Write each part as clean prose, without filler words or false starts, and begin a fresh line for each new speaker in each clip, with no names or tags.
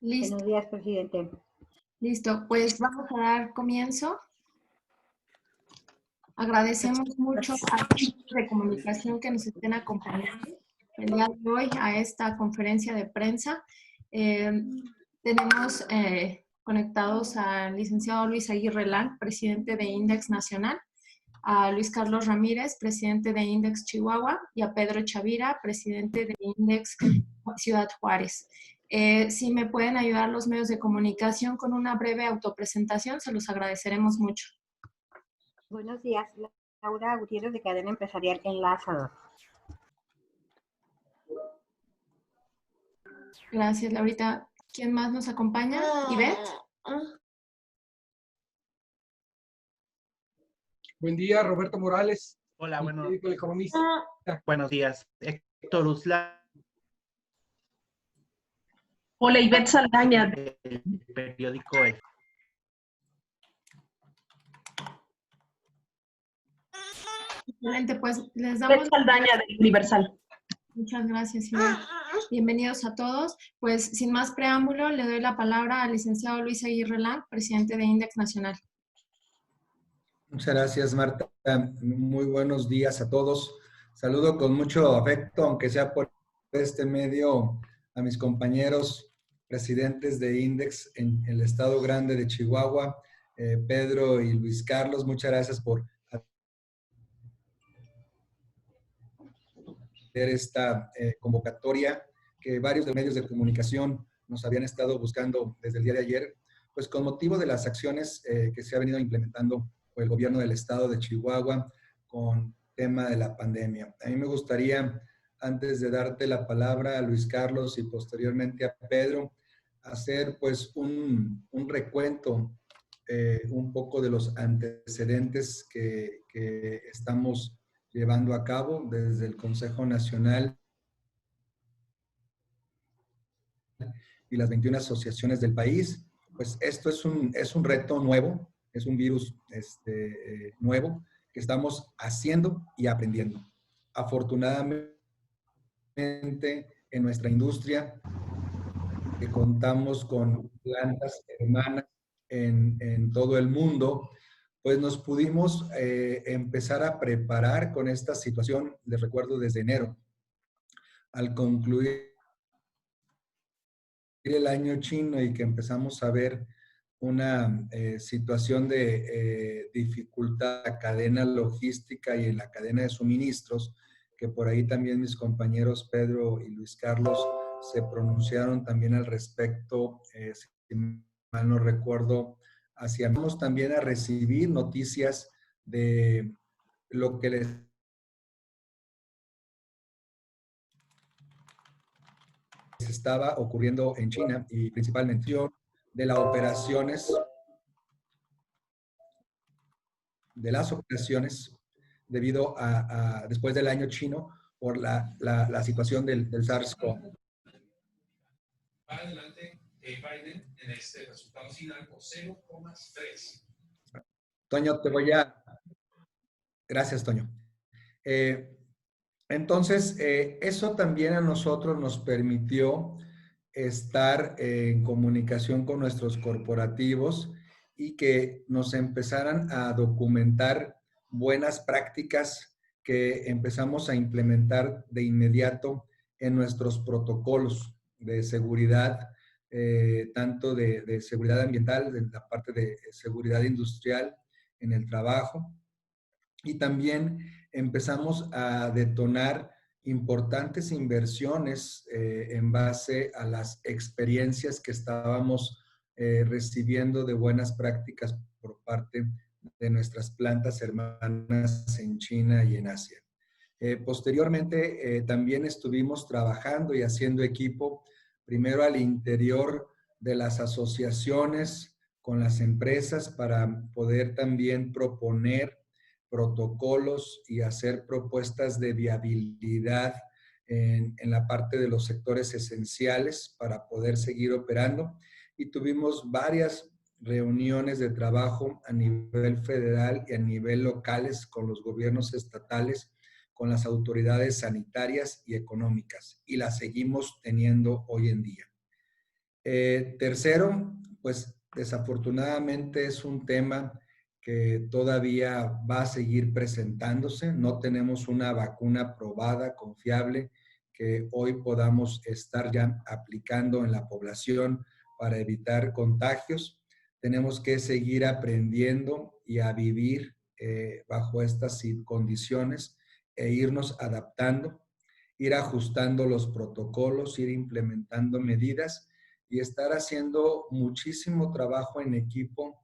Listo.
Buenos días, presidente.
Listo, pues vamos a dar comienzo. Agradecemos mucho a los medios de comunicación que nos estén acompañando el día de hoy a esta conferencia de prensa. Tenemos conectados al licenciado Luis Aguirre Lang, presidente de Index Nacional, a Luis Carlos Ramírez, presidente de Index Chihuahua, y a Pedro Chavira, presidente de Index Ciudad Juárez. Si me pueden ayudar los medios de comunicación con una breve autopresentación, se los agradeceremos mucho.
Buenos días, Laura Gutiérrez de Cadena Empresarial Enlazador.
Gracias, Laurita. ¿Quién más nos acompaña? ¿Ivette?
Buen día, Roberto Morales.
Hola,
economista.
Buenos días. Héctor Usla.
Hola, Ivette Saldaña.
El periódico El.
Excelente, pues les damos...
Ivette Saldaña del Universal.
Muchas gracias, Ivette. Bienvenidos a todos. Pues sin más preámbulo, le doy la palabra al licenciado Luis Aguirre Lang, presidente de Index Nacional.
Muchas gracias, Marta. Muy buenos días a todos. Saludo con mucho afecto, aunque sea por este medio, a mis compañeros presidentes de Index en el estado grande de Chihuahua, Pedro y Luis Carlos. Muchas gracias por hacer esta convocatoria que varios de medios de comunicación nos habían estado buscando desde el día de ayer, pues con motivo de las acciones que se ha venido implementando por el gobierno del estado de Chihuahua con tema de la pandemia. A mí me gustaría, antes de darte la palabra a Luis Carlos y posteriormente a Pedro, hacer pues un recuento un poco de los antecedentes que estamos llevando a cabo desde el Consejo Nacional y las 21 asociaciones del país. Pues esto es un reto nuevo, es un virus nuevo que estamos haciendo y aprendiendo. Afortunadamente, en nuestra industria, que contamos con plantas hermanas en todo el mundo, pues nos pudimos empezar a preparar con esta situación, les recuerdo, desde enero. Al concluir el año chino y que empezamos a ver una situación de dificultad en la cadena logística y en la cadena de suministros, que por ahí también mis compañeros Pedro y Luis Carlos se pronunciaron también al respecto, si mal no recuerdo, hacíamos también a recibir noticias de lo que les estaba ocurriendo en China y principalmente de las operaciones debido a después del año chino por la situación del SARS-CoV.
Para adelante, Biden en este resultado final por 0,3.
Toño, Gracias, Toño. Entonces, eso también a nosotros nos permitió estar en comunicación con nuestros corporativos y que nos empezaran a documentar buenas prácticas que empezamos a implementar de inmediato en nuestros protocolos de seguridad, tanto de seguridad ambiental, de la parte de seguridad industrial en el trabajo, y también empezamos a detonar importantes inversiones en base a las experiencias que estábamos recibiendo de buenas prácticas por parte de nuestras plantas hermanas en China y en Asia. Posteriormente, también estuvimos trabajando y haciendo equipo, primero al interior de las asociaciones con las empresas para poder también proponer protocolos y hacer propuestas de viabilidad en la parte de los sectores esenciales para poder seguir operando. Y tuvimos varias reuniones de trabajo a nivel federal y a nivel locales con los gobiernos estatales con las autoridades sanitarias y económicas, y la seguimos teniendo hoy en día. Tercero, pues desafortunadamente es un tema que todavía va a seguir presentándose. No tenemos una vacuna probada, confiable, que hoy podamos estar ya aplicando en la población para evitar contagios. Tenemos que seguir aprendiendo y a vivir bajo estas condiciones e irnos adaptando, ir ajustando los protocolos, ir implementando medidas y estar haciendo muchísimo trabajo en equipo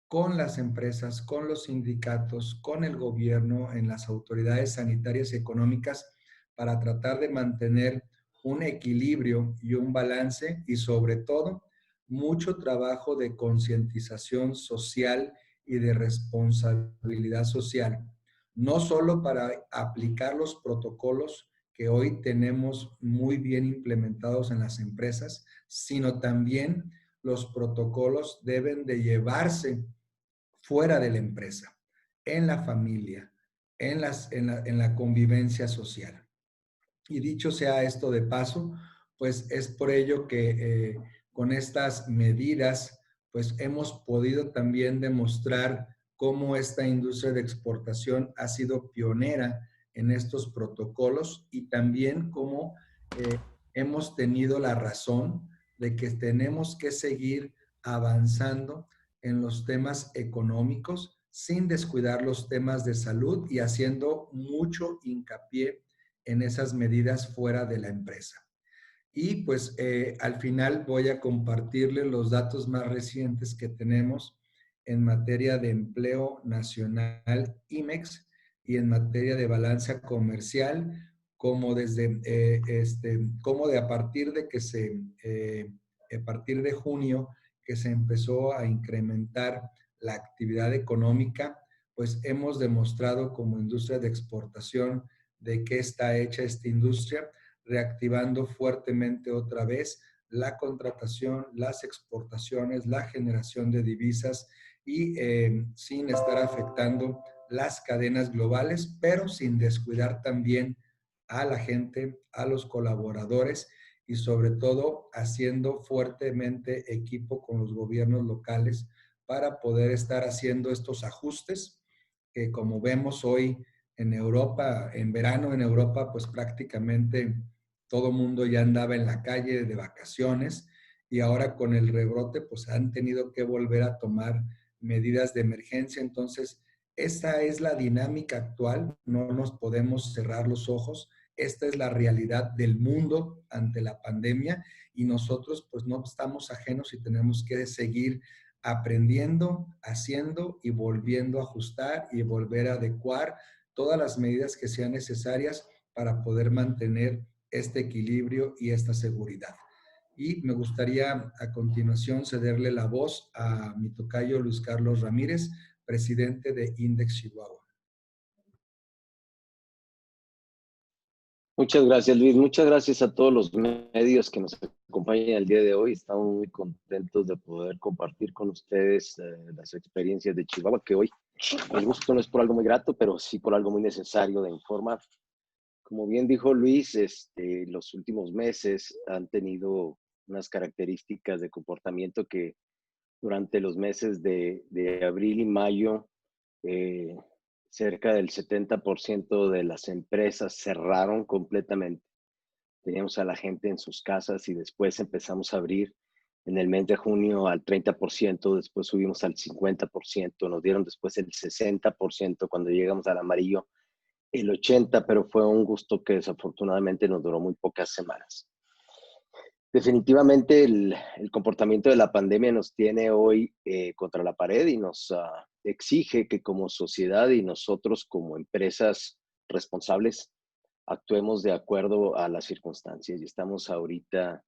con las empresas, con los sindicatos, con el gobierno, en las autoridades sanitarias y económicas para tratar de mantener un equilibrio y un balance y sobre todo mucho trabajo de concientización social y de responsabilidad social, no solo para aplicar los protocolos que hoy tenemos muy bien implementados en las empresas, sino también los protocolos deben de llevarse fuera de la empresa, en la familia, en la convivencia social. Y dicho sea esto de paso, pues es por ello que con estas medidas, pues hemos podido también demostrar cómo esta industria de exportación ha sido pionera en estos protocolos y también cómo hemos tenido la razón de que tenemos que seguir avanzando en los temas económicos sin descuidar los temas de salud y haciendo mucho hincapié en esas medidas fuera de la empresa. Y pues al final voy a compartirles los datos más recientes que tenemos en materia de empleo nacional IMEX y en materia de balanza comercial, como desde como de a partir de que a partir de junio que se empezó a incrementar la actividad económica, pues hemos demostrado como industria de exportación de qué está hecha esta industria, reactivando fuertemente otra vez la contratación, las exportaciones, la generación de divisas y sin estar afectando las cadenas globales, pero sin descuidar también a la gente, a los colaboradores y sobre todo haciendo fuertemente equipo con los gobiernos locales para poder estar haciendo estos ajustes que como vemos hoy en Europa, en verano en Europa, pues prácticamente todo mundo ya andaba en la calle de vacaciones y ahora con el rebrote pues han tenido que volver a tomar medidas de emergencia. Entonces, esta es la dinámica actual, no nos podemos cerrar los ojos. Esta es la realidad del mundo ante la pandemia y nosotros pues no estamos ajenos y tenemos que seguir aprendiendo, haciendo y volviendo a ajustar y volver a adecuar todas las medidas que sean necesarias para poder mantener este equilibrio y esta seguridad. Y me gustaría a continuación cederle la voz a mi tocayo Luis Carlos Ramírez, presidente de INDEX Chihuahua.
Muchas gracias, Luis. Muchas gracias a todos los medios que nos acompañan el día de hoy. Estamos muy contentos de poder compartir con ustedes las experiencias de Chihuahua, que hoy el gusto no es por algo muy grato, pero sí por algo muy necesario de informar. Como bien dijo Luis, los últimos meses han tenido unas características de comportamiento que durante los meses de abril y mayo, cerca del 70% de las empresas cerraron completamente. Teníamos a la gente en sus casas y después empezamos a abrir en el mes de junio al 30%, después subimos al 50%, nos dieron después el 60% cuando llegamos al amarillo, el 80%, pero fue un gusto que desafortunadamente nos duró muy pocas semanas. Definitivamente el comportamiento de la pandemia nos tiene hoy contra la pared y nos exige que como sociedad y nosotros como empresas responsables actuemos de acuerdo a las circunstancias. Y estamos ahorita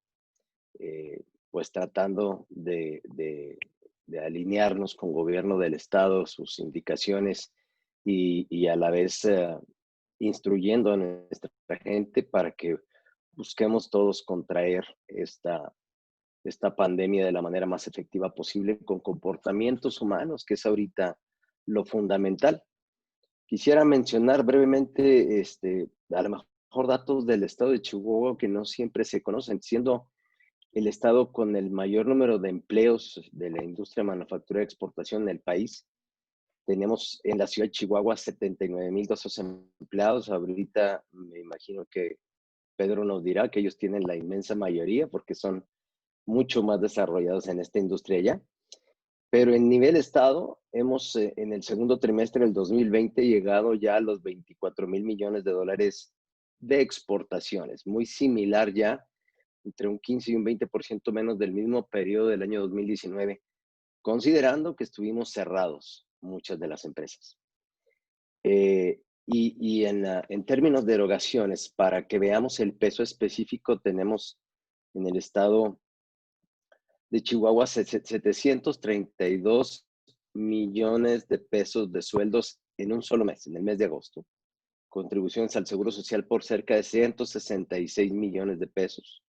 pues tratando de alinearnos con el gobierno del estado, sus indicaciones y a la vez instruyendo a nuestra gente para que busquemos todos contraer esta pandemia de la manera más efectiva posible con comportamientos humanos, que es ahorita lo fundamental. Quisiera mencionar brevemente, a lo mejor datos del estado de Chihuahua que no siempre se conocen, siendo el estado con el mayor número de empleos de la industria manufacturera de exportación en el país. Tenemos en la ciudad de Chihuahua 79,200 empleados. Ahorita me imagino que Pedro nos dirá que ellos tienen la inmensa mayoría porque son mucho más desarrollados en esta industria ya. Pero en nivel estado, hemos en el segundo trimestre del 2020 llegado ya a los 24,000 millones de dólares de exportaciones, muy similar ya, entre un 15 y un 20% menos del mismo periodo del año 2019, considerando que estuvimos cerrados muchas de las empresas. En términos de erogaciones, para que veamos el peso específico, tenemos en el estado de Chihuahua 732 millones de pesos de sueldos en un solo mes, en el mes de agosto. Contribuciones al Seguro Social por cerca de 166 millones de pesos.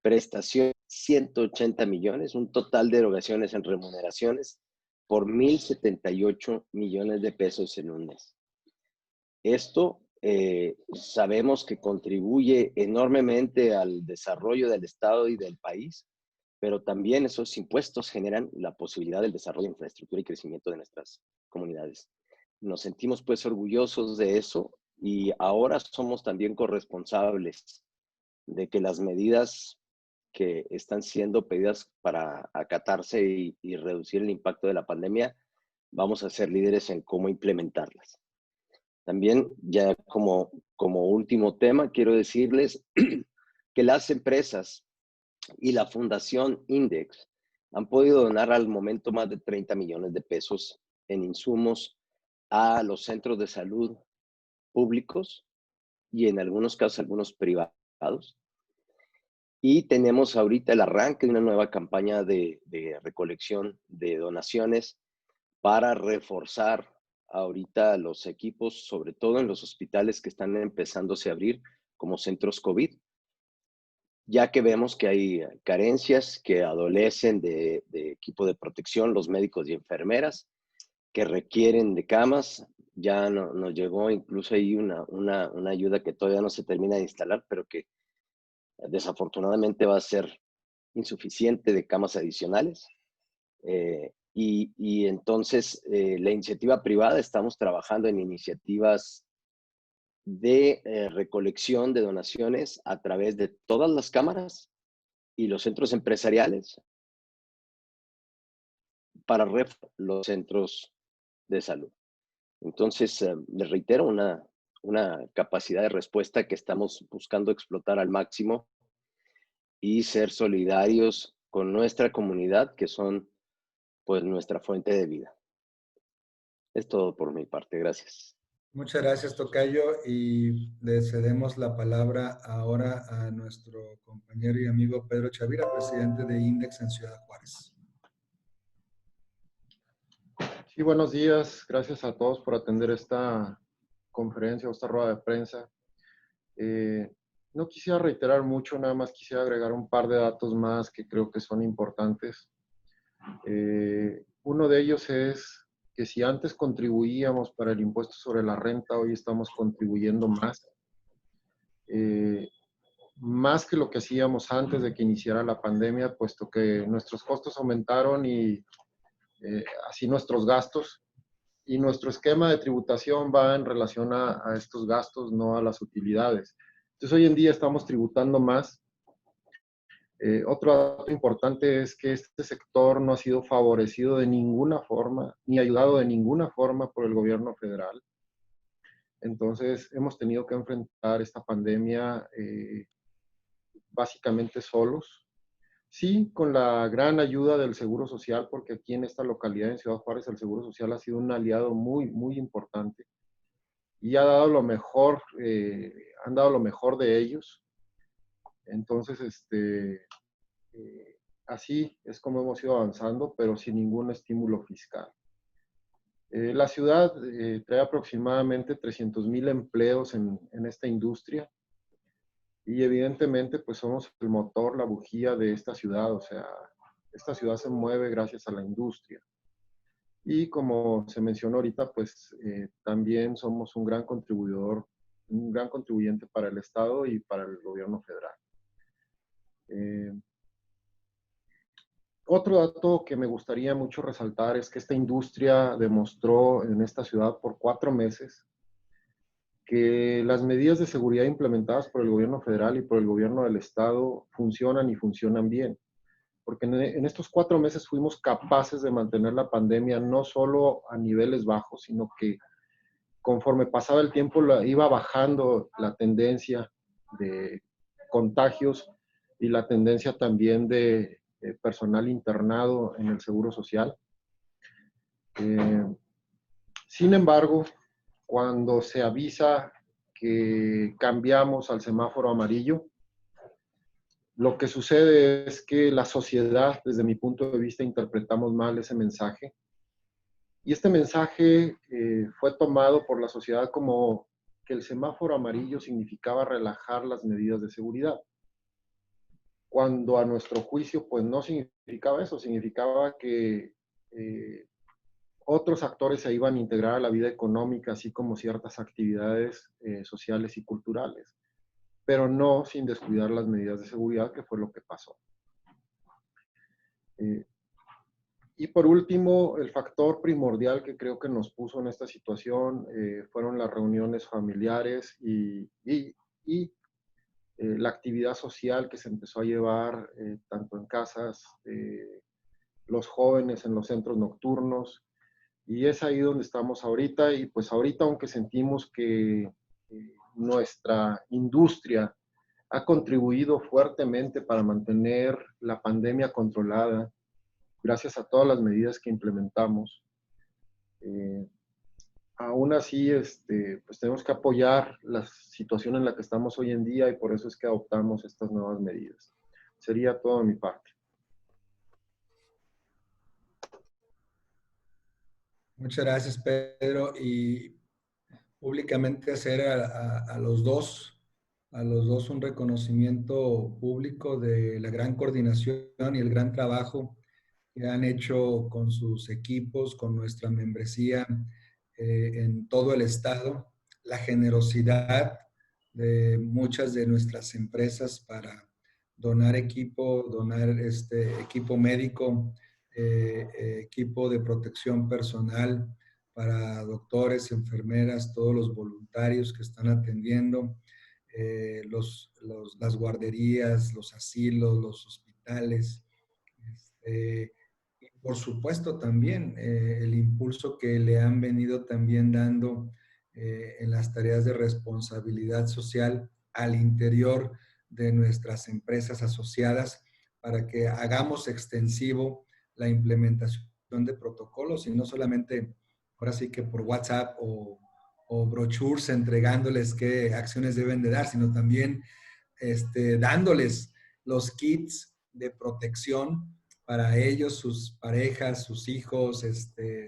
Prestación 180 millones, un total de erogaciones en remuneraciones por 1,078 millones de pesos en un mes. Esto sabemos que contribuye enormemente al desarrollo del Estado y del país, pero también esos impuestos generan la posibilidad del desarrollo de infraestructura y crecimiento de nuestras comunidades. Nos sentimos pues orgullosos de eso y ahora somos también corresponsables de que las medidas que están siendo pedidas para acatarse y reducir el impacto de la pandemia, vamos a ser líderes en cómo implementarlas. También, ya como último tema, quiero decirles que las empresas y la Fundación Index han podido donar al momento más de 30 millones de pesos en insumos a los centros de salud públicos y en algunos casos algunos privados. Y tenemos ahorita el arranque de una nueva campaña de recolección de donaciones para reforzar ahorita los equipos, sobre todo en los hospitales que están empezándose a abrir como centros COVID, ya que vemos que hay carencias que adolecen de equipo de protección, los médicos y enfermeras, que requieren de camas. Ya nos llegó incluso ahí una ayuda que todavía no se termina de instalar, pero que desafortunadamente va a ser insuficiente de camas adicionales. Y entonces la iniciativa privada, estamos trabajando en iniciativas de recolección de donaciones a través de todas las cámaras y los centros empresariales para los centros de salud. Entonces, les reitero, una capacidad de respuesta que estamos buscando explotar al máximo y ser solidarios con nuestra comunidad, que son pues nuestra fuente de vida. Es todo por mi parte. Gracias.
Muchas gracias, tocayo, y le cedemos la palabra ahora a nuestro compañero y amigo Pedro Chavira, presidente de INDEX en Ciudad Juárez.
Sí, buenos días. Gracias a todos por atender esta conferencia o esta rueda de prensa. No quisiera reiterar mucho, nada más quisiera agregar un par de datos más que creo que son importantes. Uno de ellos es que si antes contribuíamos para el impuesto sobre la renta, hoy estamos contribuyendo más que lo que hacíamos antes de que iniciara la pandemia, puesto que nuestros costos aumentaron y así nuestros gastos. Y nuestro esquema de tributación va en relación a estos gastos, no a las utilidades. Entonces, hoy en día estamos tributando más. Otro dato importante es que este sector no ha sido favorecido de ninguna forma, ni ayudado de ninguna forma por el gobierno federal. Entonces, hemos tenido que enfrentar esta pandemia básicamente solos. Sí, con la gran ayuda del Seguro Social, porque aquí en esta localidad, en Ciudad Juárez, el Seguro Social ha sido un aliado muy, muy importante y ha dado lo mejor, han dado lo mejor de ellos. Entonces, así es como hemos ido avanzando, pero sin ningún estímulo fiscal. La ciudad trae aproximadamente 300,000 empleos en esta industria. Y evidentemente, pues somos el motor, la bujía de esta ciudad. O sea, esta ciudad se mueve gracias a la industria. Y como se mencionó ahorita, pues también somos un gran contribuidor, un gran contribuyente para el Estado y para el gobierno federal. Otro dato que me gustaría mucho resaltar es que esta industria demostró en esta ciudad por 4 meses que las medidas de seguridad implementadas por el gobierno federal y por el gobierno del Estado funcionan y funcionan bien. Porque en estos 4 meses fuimos capaces de mantener la pandemia no solo a niveles bajos, sino que conforme pasaba el tiempo iba bajando la tendencia de contagios y la tendencia también de personal internado en el Seguro Social. Sin embargo, cuando se avisa que cambiamos al semáforo amarillo, lo que sucede es que la sociedad, desde mi punto de vista, interpretamos mal ese mensaje. Y este mensaje fue tomado por la sociedad como que el semáforo amarillo significaba relajar las medidas de seguridad. Cuando a nuestro juicio, pues no significaba eso, significaba que otros actores se iban a integrar a la vida económica, así como ciertas actividades sociales y culturales, pero no sin descuidar las medidas de seguridad, que fue lo que pasó. Y por último, el factor primordial que creo que nos puso en esta situación fueron las reuniones familiares y la actividad social que se empezó a llevar tanto en casas, los jóvenes en los centros nocturnos, y es ahí donde estamos ahorita. Y pues ahorita, aunque sentimos que nuestra industria ha contribuido fuertemente para mantener la pandemia controlada, gracias a todas las medidas que implementamos, aún así pues tenemos que apoyar la situación en la que estamos hoy en día, y por eso es que adoptamos estas nuevas medidas. Sería todo de mi parte.
Muchas gracias, Pedro. Y públicamente hacer a los dos un reconocimiento público de la gran coordinación y el gran trabajo que han hecho con sus equipos, con nuestra membresía en todo el estado, la generosidad de muchas de nuestras empresas para donar equipo, equipo médico, equipo de protección personal para doctores, enfermeras, todos los voluntarios que están atendiendo, las guarderías, los asilos, los hospitales. Y por supuesto también el impulso que le han venido también dando en las tareas de responsabilidad social al interior de nuestras empresas asociadas, para que hagamos extensivo la implementación de protocolos, y no solamente ahora sí que por WhatsApp o brochures entregándoles qué acciones deben de dar, sino también dándoles los kits de protección para ellos, sus parejas, sus hijos,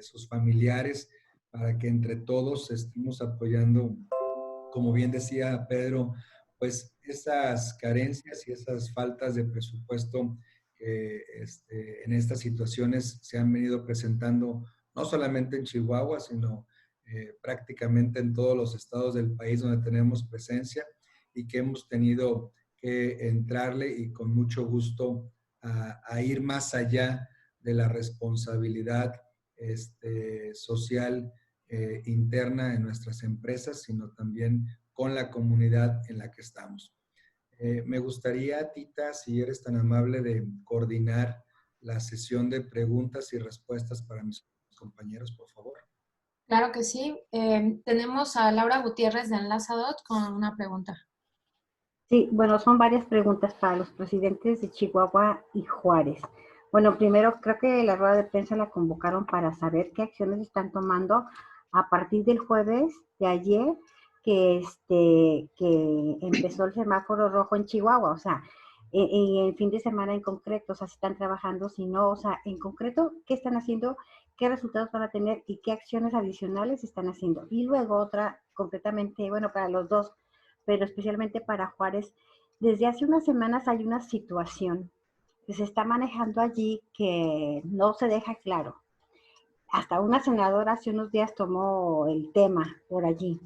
sus familiares, para que entre todos estemos apoyando, como bien decía Pedro, pues esas carencias y esas faltas de presupuesto que en estas situaciones se han venido presentando, no solamente en Chihuahua, sino prácticamente en todos los estados del país donde tenemos presencia, y que hemos tenido que entrarle y con mucho gusto a ir más allá de la responsabilidad social interna en nuestras empresas, sino también con la comunidad en la que estamos. Me gustaría, Tita, si eres tan amable de coordinar la sesión de preguntas y respuestas para mis compañeros, por favor.
Claro que sí. Tenemos a Laura Gutiérrez de Enlazadot con una pregunta.
Sí, bueno, son varias preguntas para los presidentes de Chihuahua y Juárez. Bueno, primero creo que la rueda de prensa la convocaron para saber qué acciones están tomando a partir del jueves de ayer que empezó el semáforo rojo en Chihuahua, o sea, y el fin de semana en concreto, o sea, si están trabajando, si no, o sea, en concreto, ¿qué están haciendo? ¿Qué resultados van a tener? ¿Y qué acciones adicionales están haciendo? Y luego otra, concretamente, bueno, para los dos, pero especialmente para Juárez, desde hace unas semanas hay una situación que se está manejando allí que no se deja claro. hasta una senadora hace unos días tomó el tema por allí.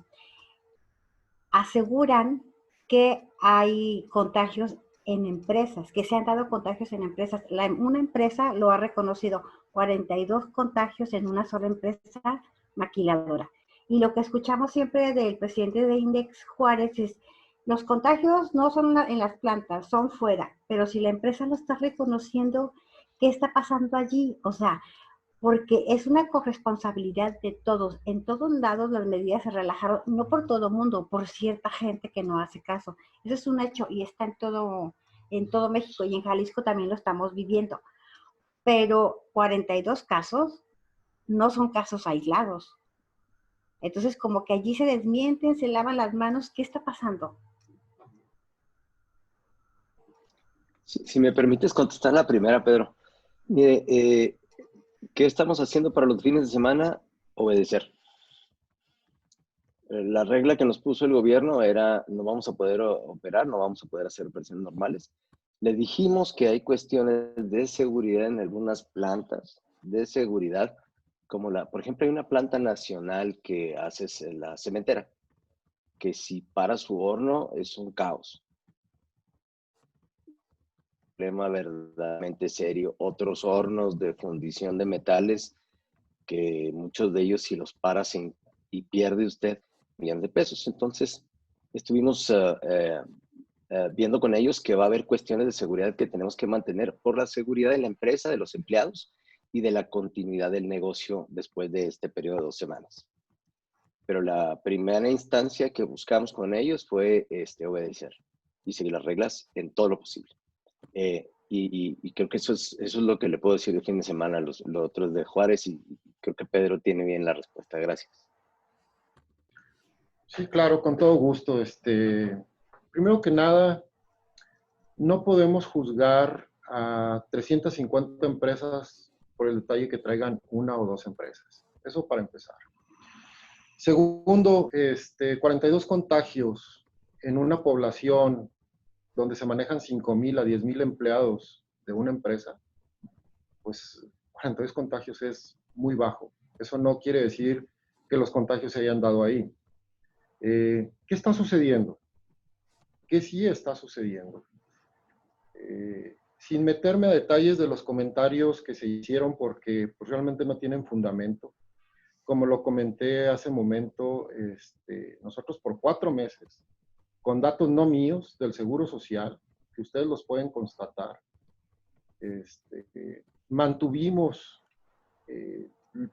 Aseguran que hay contagios en empresas, que se han dado contagios en empresas. Una empresa lo ha reconocido, 42 contagios en una sola empresa maquiladora. Y lo que escuchamos siempre del presidente de Index, Juárez, es los contagios no son en las plantas, son fuera, pero si la empresa lo está reconociendo, ¿qué está pasando allí? O sea, porque es una corresponsabilidad de todos. En todos lados las medidas se relajaron, no por todo mundo, por cierta gente que no hace caso. Eso es un hecho y está en todo México, y en Jalisco también lo estamos viviendo. Pero 42 casos no son casos aislados. Entonces, como que allí se desmienten, se lavan las manos. ¿Qué está pasando?
Si me permites contestar la primera, Pedro. Mire, ¿qué estamos haciendo para los fines de semana? Obedecer. La regla que nos puso el gobierno era: no vamos a poder operar, no vamos a poder hacer operaciones normales. Le dijimos que hay cuestiones de seguridad en algunas plantas, de seguridad, como por ejemplo, hay una planta nacional que hace la cementera, que si para su horno es un caos. Problema verdaderamente serio. Otros hornos de fundición de metales, que muchos de ellos, si los para y pierde usted millones de pesos. Entonces, estuvimos viendo con ellos que va a haber cuestiones de seguridad que tenemos que mantener por la seguridad de la empresa, de los empleados y de la continuidad del negocio después de este periodo de 2 semanas. Pero la primera instancia que buscamos con ellos fue obedecer y seguir las reglas en todo lo posible. Y creo que eso es lo que le puedo decir de fin de semana a los otros de Juárez, y creo que Pedro tiene bien la respuesta. Gracias.
Sí, claro, con todo gusto. Primero que nada, no podemos juzgar a 350 empresas por el detalle que traigan 1 o 2 empresas. Eso para empezar. Segundo, 42 contagios en una población donde se manejan 5,000 a 10,000 empleados de una empresa, pues 42 contagios es muy bajo. Eso no quiere decir que los contagios se hayan dado ahí. ¿Qué está sucediendo? ¿Qué sí está sucediendo? Sin meterme a detalles de los comentarios que se hicieron, porque pues, realmente no tienen fundamento. Como lo comenté hace un momento, nosotros por 4 meses, con datos no míos del Seguro Social, que ustedes los pueden constatar, mantuvimos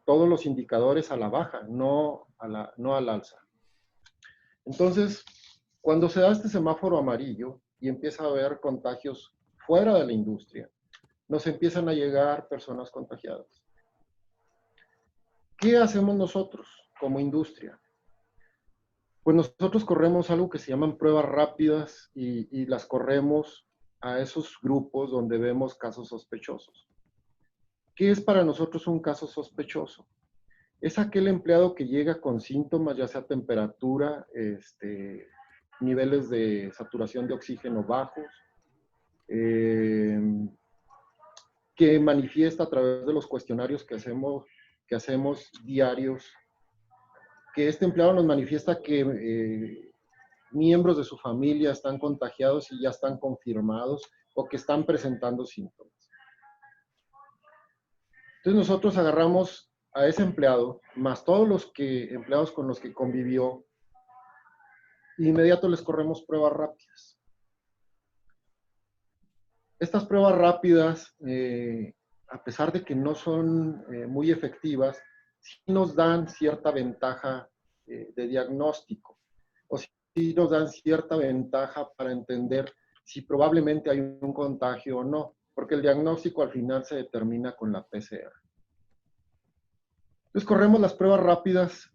todos los indicadores a la baja, no al alza. Entonces, cuando se da este semáforo amarillo y empieza a haber contagios fuera de la industria, nos empiezan a llegar personas contagiadas. ¿Qué hacemos nosotros como industria? Pues nosotros corremos algo que se llaman pruebas rápidas y las corremos a esos grupos donde vemos casos sospechosos. ¿Qué es para nosotros un caso sospechoso? Es aquel empleado que llega con síntomas, ya sea temperatura, niveles de saturación de oxígeno bajos, que manifiesta a través de los cuestionarios que hacemos diarios, que este empleado nos manifiesta que miembros de su familia están contagiados y ya están confirmados o que están presentando síntomas. Entonces nosotros agarramos a ese empleado, más todos los empleados con los que convivió, e inmediato les corremos pruebas rápidas. Estas pruebas rápidas, a pesar de que no son muy efectivas, sí nos dan cierta ventaja de diagnóstico, o sí nos dan cierta ventaja para entender si probablemente hay un contagio o no, porque el diagnóstico al final se determina con la PCR. Entonces corremos las pruebas rápidas.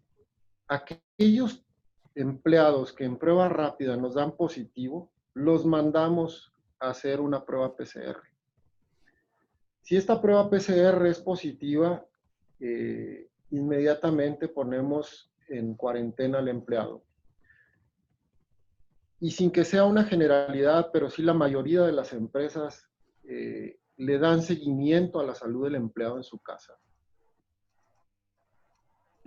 Aquellos empleados que en prueba rápida nos dan positivo, los mandamos a hacer una prueba PCR. Si esta prueba PCR es positiva, inmediatamente ponemos en cuarentena al empleado. Y sin que sea una generalidad, pero sí la mayoría de las empresas le dan seguimiento a la salud del empleado en su casa.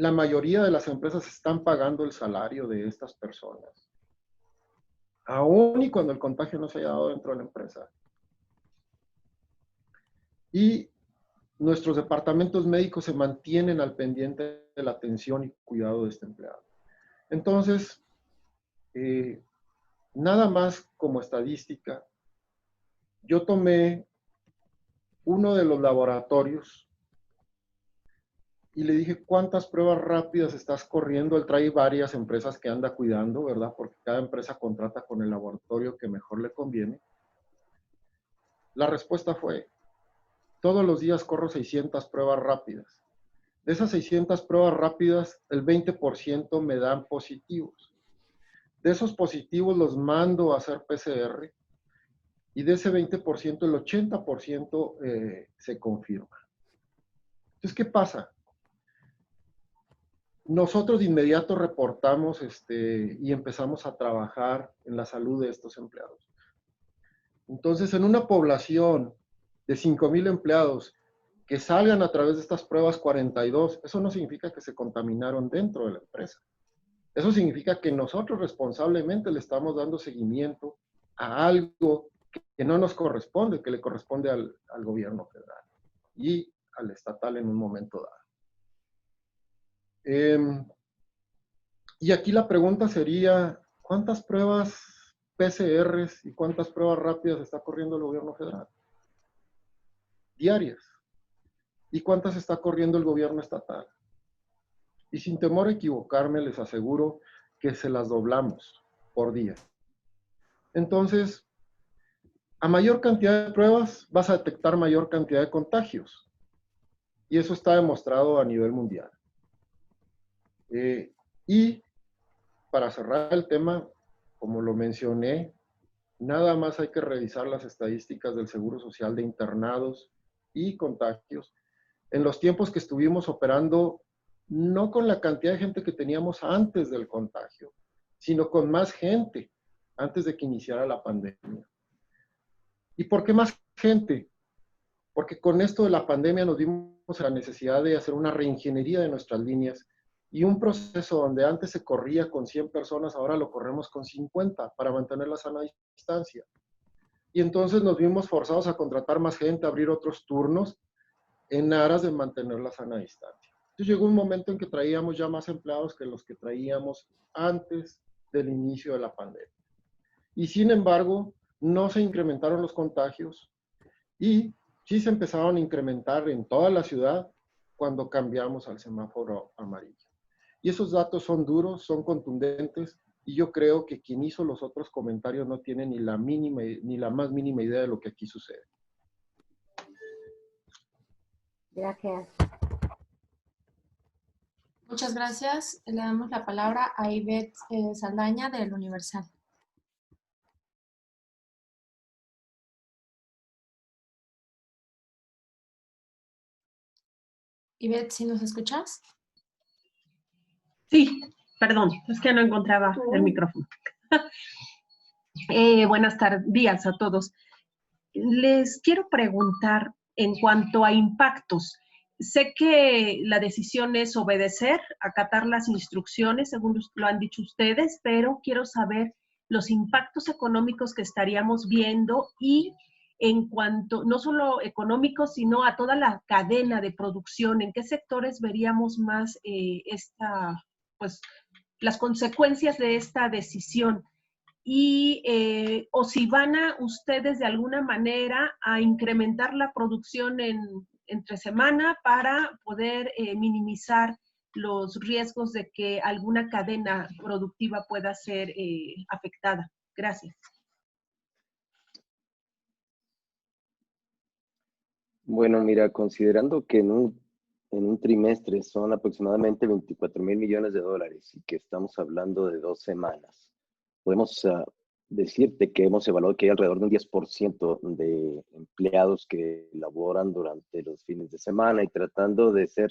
la mayoría de las empresas están pagando el salario de estas personas, aún y cuando el contagio no se haya dado dentro de la empresa. Y nuestros departamentos médicos se mantienen al pendiente de la atención y cuidado de este empleado. Entonces, nada más como estadística, yo tomé uno de los laboratorios y le dije, ¿cuántas pruebas rápidas estás corriendo? Él trae varias empresas que anda cuidando, ¿verdad? Porque cada empresa contrata con el laboratorio que mejor le conviene. La respuesta fue, todos los días corro 600 pruebas rápidas. De esas 600 pruebas rápidas, el 20% me dan positivos. De esos positivos los mando a hacer PCR y de ese 20%, el 80% se confirma. Entonces, ¿qué pasa? Nosotros de inmediato reportamos y empezamos a trabajar en la salud de estos empleados. Entonces, en una población de 5,000 empleados que salgan a través de estas pruebas 42, eso no significa que se contaminaron dentro de la empresa. Eso significa que nosotros responsablemente le estamos dando seguimiento a algo que no nos corresponde, que le corresponde al gobierno federal y al estatal en un momento dado. Y aquí la pregunta sería, ¿cuántas pruebas PCRs y cuántas pruebas rápidas está corriendo el gobierno federal? Diarias. ¿Y cuántas está corriendo el gobierno estatal? Y sin temor a equivocarme, les aseguro que se las doblamos por día. Entonces, a mayor cantidad de pruebas, vas a detectar mayor cantidad de contagios. Y eso está demostrado a nivel mundial. Y para cerrar el tema, como lo mencioné, nada más hay que revisar las estadísticas del Seguro Social de internados y contagios. En los tiempos que estuvimos operando, no con la cantidad de gente que teníamos antes del contagio, sino con más gente antes de que iniciara la pandemia. ¿Y por qué más gente? Porque con esto de la pandemia nos dimos a la necesidad de hacer una reingeniería de nuestras líneas y un proceso donde antes se corría con 100 personas, ahora lo corremos con 50 para mantener la sana distancia. Y entonces nos vimos forzados a contratar más gente, a abrir otros turnos en aras de mantener la sana distancia. Entonces llegó un momento en que traíamos ya más empleados que los que traíamos antes del inicio de la pandemia. Y sin embargo, no se incrementaron los contagios y sí se empezaron a incrementar en toda la ciudad cuando cambiamos al semáforo amarillo. Y esos datos son duros, son contundentes, y yo creo que quien hizo los otros comentarios no tiene ni la más mínima idea de lo que aquí sucede.
Gracias.
Muchas gracias. Le damos la palabra a Ivette Saldaña del Universal. Ivette, ¿sí nos escuchas?
Sí, perdón, es que no encontraba el micrófono. Buenas días a todos. Les quiero preguntar en cuanto a impactos. Sé que la decisión es obedecer, acatar las instrucciones, según lo han dicho ustedes, pero quiero saber los impactos económicos que estaríamos viendo y en cuanto, no solo económicos, sino a toda la cadena de producción, ¿en qué sectores veríamos más las consecuencias de esta decisión? Y o si van a ustedes de alguna manera a incrementar la producción entre semana para poder minimizar los riesgos de que alguna cadena productiva pueda ser afectada. Gracias.
Bueno, mira, considerando que en un trimestre son aproximadamente 24,000 millones de dólares y que estamos hablando de 2 semanas, podemos decirte que hemos evaluado que hay alrededor de un 10% de empleados que laboran durante los fines de semana, y tratando de ser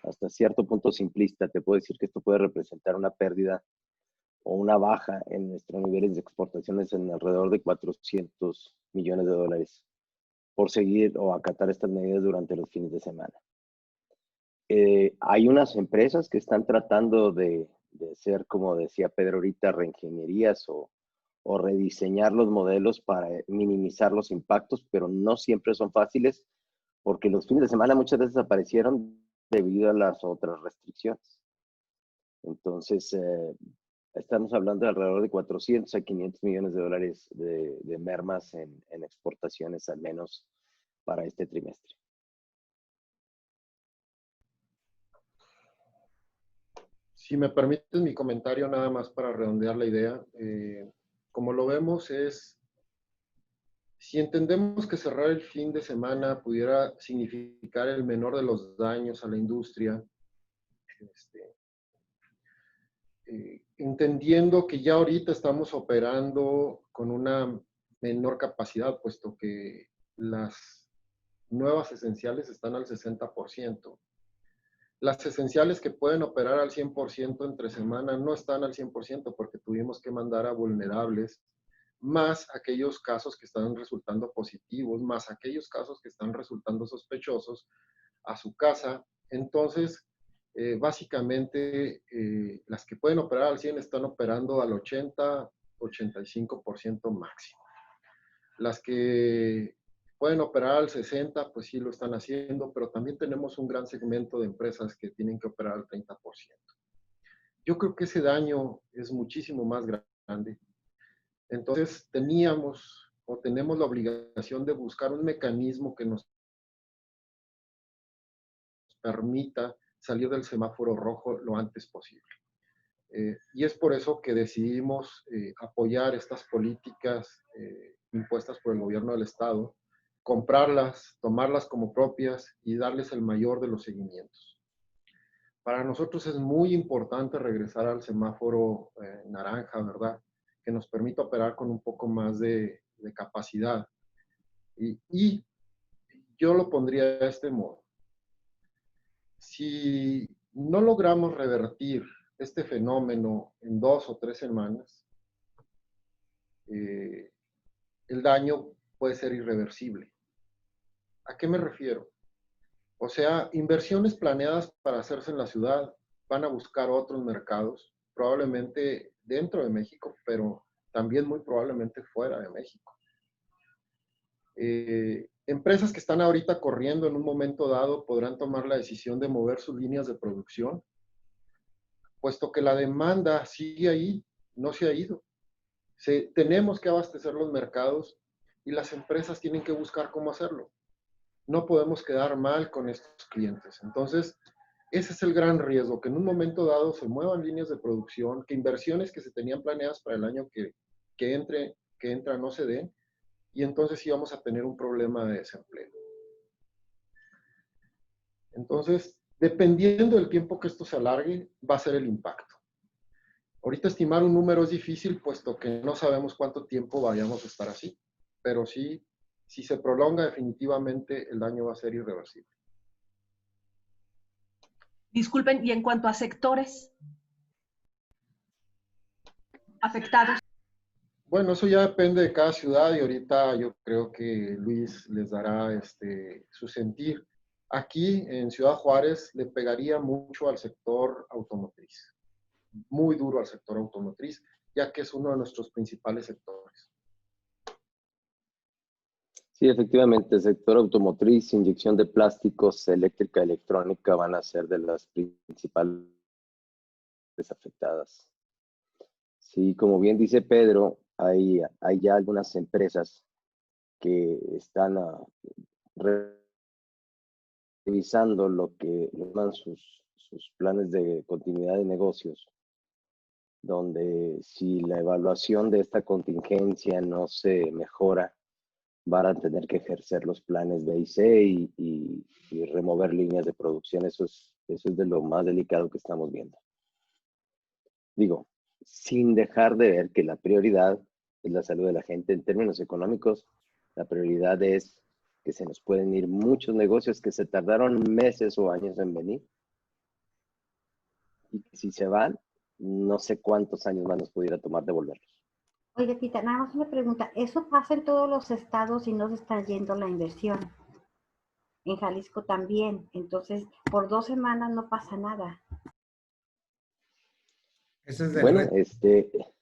hasta cierto punto simplista, te puedo decir que esto puede representar una pérdida o una baja en nuestros niveles de exportaciones en alrededor de 400 millones de dólares por seguir o acatar estas medidas durante los fines de semana. hay unas empresas que están tratando de hacer, como decía Pedro ahorita, reingenierías o rediseñar los modelos para minimizar los impactos, pero no siempre son fáciles porque los fines de semana muchas veces aparecieron debido a las otras restricciones. Entonces, estamos hablando de alrededor de 400 a 500 millones de dólares de mermas en exportaciones, al menos para este trimestre.
Si me permites mi comentario nada más para redondear la idea, como lo vemos es, si entendemos que cerrar el fin de semana pudiera significar el menor de los daños a la industria, entendiendo que ya ahorita estamos operando con una menor capacidad, puesto que las nuevas esenciales están al 60%. Las esenciales que pueden operar al 100% entre semana no están al 100% porque tuvimos que mandar a vulnerables, más aquellos casos que están resultando positivos, más aquellos casos que están resultando sospechosos a su casa. Entonces, básicamente, las que pueden operar al 100 están operando al 80-85% máximo. Las que pueden operar al 60, pues sí lo están haciendo, pero también tenemos un gran segmento de empresas que tienen que operar al 30%. Yo creo que ese daño es muchísimo más grande. Entonces, teníamos o tenemos la obligación de buscar un mecanismo que nos permita salir del semáforo rojo lo antes posible. Y es por eso que decidimos apoyar estas políticas impuestas por el gobierno del Estado, comprarlas, tomarlas como propias y darles el mayor de los seguimientos. Para nosotros es muy importante regresar al semáforo naranja, ¿verdad? Que nos permita operar con un poco más de capacidad. Y yo lo pondría de este modo. Si no logramos revertir este fenómeno en 2 o 3 semanas, el daño puede ser irreversible. ¿A qué me refiero? O sea, inversiones planeadas para hacerse en la ciudad van a buscar otros mercados, probablemente dentro de México, pero también muy probablemente fuera de México. Empresas que están ahorita corriendo en un momento dado podrán tomar la decisión de mover sus líneas de producción, puesto que la demanda sigue ahí, no se ha ido. Tenemos que abastecer los mercados y las empresas tienen que buscar cómo hacerlo. No podemos quedar mal con estos clientes. Entonces, ese es el gran riesgo, que en un momento dado se muevan líneas de producción, que inversiones que se tenían planeadas para el año que entra no se den, y entonces sí vamos a tener un problema de desempleo. Entonces, dependiendo del tiempo que esto se alargue, va a ser el impacto. Ahorita estimar un número es difícil, puesto que no sabemos cuánto tiempo vayamos a estar así, pero sí, si se prolonga, definitivamente el daño va a ser irreversible.
Disculpen, y en cuanto a sectores afectados.
Bueno, eso ya depende de cada ciudad y ahorita yo creo que Luis les dará su sentir. Aquí en Ciudad Juárez le pegaría mucho al sector automotriz, muy duro al sector automotriz, ya que es uno de nuestros principales sectores.
Sí, efectivamente, el sector automotriz, inyección de plásticos, eléctrica, electrónica van a ser de las principales afectadas. Sí, como bien dice Pedro, hay ya algunas empresas que están revisando lo que llaman sus planes de continuidad de negocios, donde si la evaluación de esta contingencia no se mejora, van a tener que ejercer los planes B y C y remover líneas de producción. Eso es de lo más delicado que estamos viendo. Digo, sin dejar de ver que la prioridad es la salud de la gente en términos económicos. La prioridad es que se nos pueden ir muchos negocios que se tardaron meses o años en venir. Y que si se van, no sé cuántos años más nos pudiera tomar devolverlos.
Oye, Tita, nada más una pregunta. ¿Eso pasa en todos los estados y no se está yendo la inversión? en Jalisco también. Entonces, por 2 semanas no pasa nada.
Ese es del
Bueno,
reto.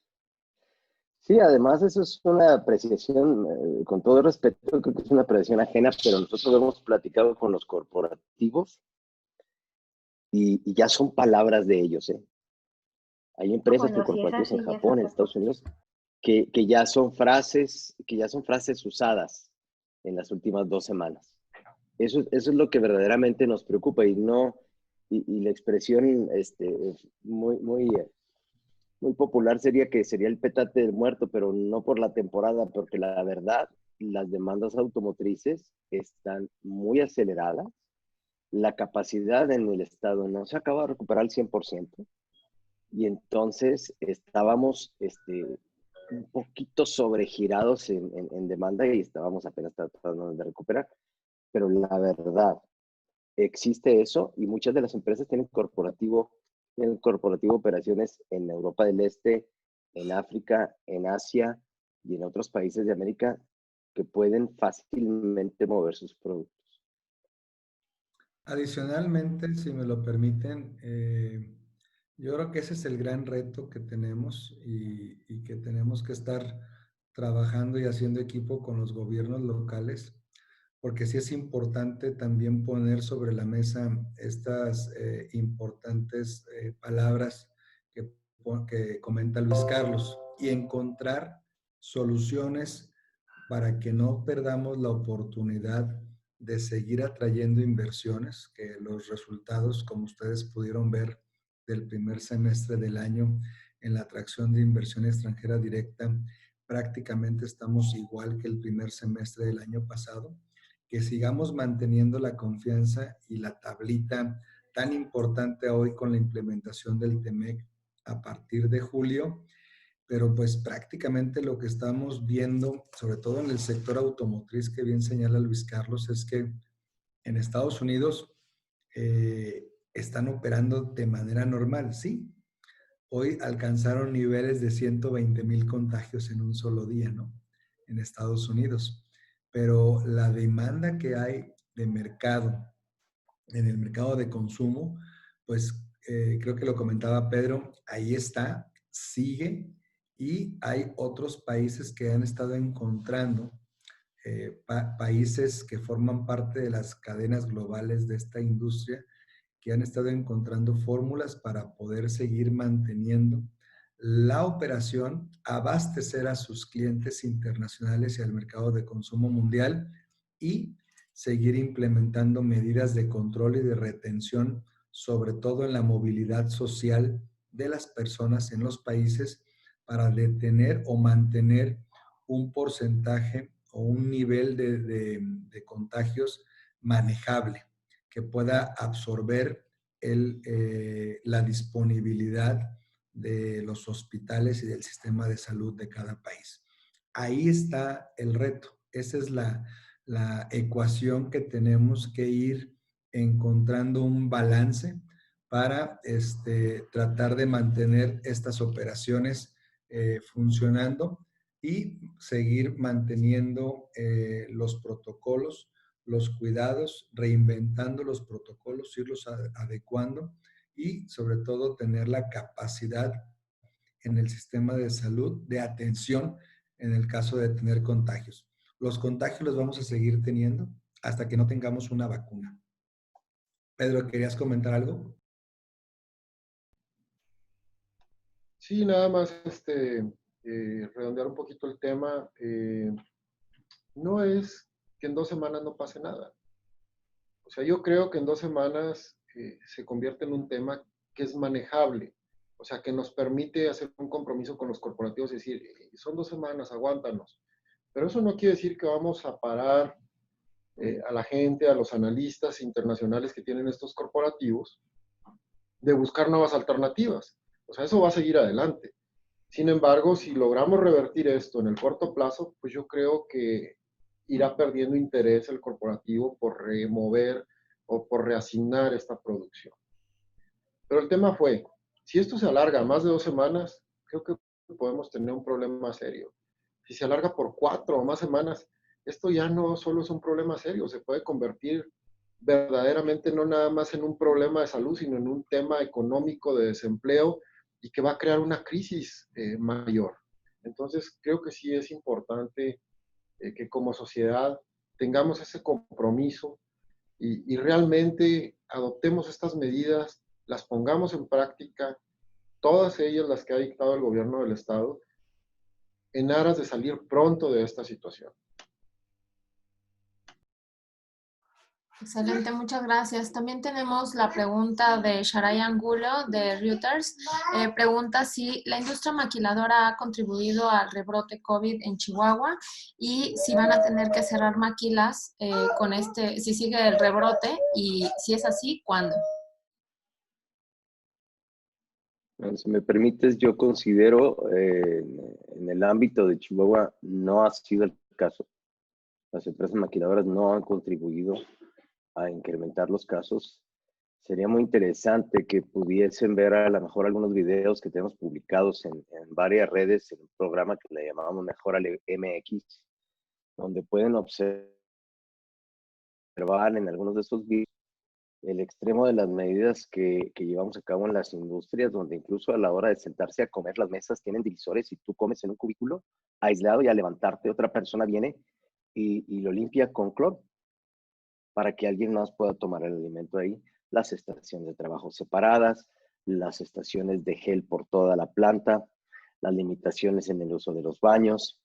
sí, además eso es una apreciación, con todo respeto, creo que es una apreciación ajena, pero nosotros hemos platicado con los corporativos y ya son palabras de ellos, ¿eh? Hay empresas y
Bueno, si es
corporativos en
así, ya es
Japón, en
otra
Estados
cosa.
Unidos, que ya son frases usadas en las últimas 2 semanas. Eso es lo que verdaderamente nos preocupa y no, y la expresión muy popular sería el petate del muerto, pero no por la temporada, porque la verdad, las demandas automotrices están muy aceleradas. La capacidad en el estado no se acaba de recuperar al 100%. Y entonces estábamos un poquito sobregirados en demanda y estábamos apenas tratando de recuperar. Pero la verdad, existe eso y muchas de las empresas tienen corporativo operaciones en Europa del Este, en África, en Asia y en otros países de América que pueden fácilmente mover sus productos.
Adicionalmente, si me lo permiten, yo creo que ese es el gran reto que tenemos y que tenemos que estar trabajando y haciendo equipo con los gobiernos locales, porque sí es importante también poner sobre la mesa estas importantes palabras que comenta Luis Carlos y encontrar soluciones para que no perdamos la oportunidad de seguir atrayendo inversiones, que los resultados, como ustedes pudieron ver del primer semestre del año en la atracción de inversión extranjera directa, prácticamente estamos igual que el primer semestre del año pasado, que sigamos manteniendo la confianza y la tablita tan importante hoy con la implementación del TEMEC a partir de julio, pero pues prácticamente lo que estamos viendo, sobre todo en el sector automotriz, que bien señala Luis Carlos, es que en Estados Unidos están operando de manera normal, sí. Hoy alcanzaron niveles de 120,000 contagios en un solo día, ¿no? En Estados Unidos. Pero la demanda que hay de mercado, en el mercado de consumo, pues creo que lo comentaba Pedro, ahí está, sigue y hay otros países que han estado encontrando, países que forman parte de las cadenas globales de esta industria, que han estado encontrando fórmulas para poder seguir manteniendo la operación, abastecer a sus clientes internacionales y al mercado de consumo mundial y seguir implementando medidas de control y de retención, sobre todo en la movilidad social de las personas en los países, para detener o mantener un porcentaje o un nivel de contagios manejable, que pueda absorber la disponibilidad de los hospitales y del sistema de salud de cada país. Ahí está el reto. Esa es la ecuación que tenemos que ir encontrando un balance para tratar de mantener estas operaciones funcionando y seguir manteniendo los protocolos, los cuidados, reinventando los protocolos, irlos adecuando y sobre todo tener la capacidad en el sistema de salud de atención en el caso de tener contagios. Los contagios los vamos a seguir teniendo hasta que no tengamos una vacuna. Pedro, ¿querías comentar algo?
Sí, nada más redondear un poquito el tema. No es que en 2 semanas no pase nada. O sea, yo creo que en 2 semanas se convierte en un tema que es manejable. O sea, que nos permite hacer un compromiso con los corporativos y decir, son 2 semanas, aguántanos. Pero eso no quiere decir que vamos a parar a la gente, a los analistas internacionales que tienen estos corporativos, de buscar nuevas alternativas. O sea, eso va a seguir adelante. Sin embargo, si logramos revertir esto en el corto plazo, pues yo creo que irá perdiendo interés el corporativo por remover o por reasignar esta producción. Pero el tema fue, si esto se alarga más de 2 semanas, creo que podemos tener un problema serio. Si se alarga por 4 o más semanas, esto ya no solo es un problema serio, se puede convertir verdaderamente no nada más en un problema de salud, sino en un tema económico de desempleo y que va a crear una crisis mayor. Entonces, creo que sí es importante que como sociedad tengamos ese compromiso y realmente adoptemos estas medidas, las pongamos en práctica, todas ellas las que ha dictado el gobierno del Estado, en aras de salir pronto de esta situación.
Excelente, muchas gracias. También tenemos la pregunta de Sharay Angulo de Reuters. Pregunta si la industria maquiladora ha contribuido al rebrote COVID en Chihuahua y si van a tener que cerrar maquilas si sigue el rebrote, y si es así, ¿cuándo?
Bueno, si me permites, yo considero en el ámbito de Chihuahua no ha sido el caso. Las empresas maquiladoras no han contribuido a incrementar los casos. Sería muy interesante que pudiesen ver a lo mejor algunos videos que tenemos publicados en varias redes, en un programa que le llamamos Mejórale MX, donde pueden observar en algunos de esos videos el extremo de las medidas que llevamos a cabo en las industrias, donde incluso a la hora de sentarse a comer, las mesas tienen divisores y tú comes en un cubículo aislado y al levantarte otra persona viene y lo limpia con cloro para que alguien más pueda tomar el alimento ahí. Las estaciones de trabajo separadas, las estaciones de gel por toda la planta, las limitaciones en el uso de los baños,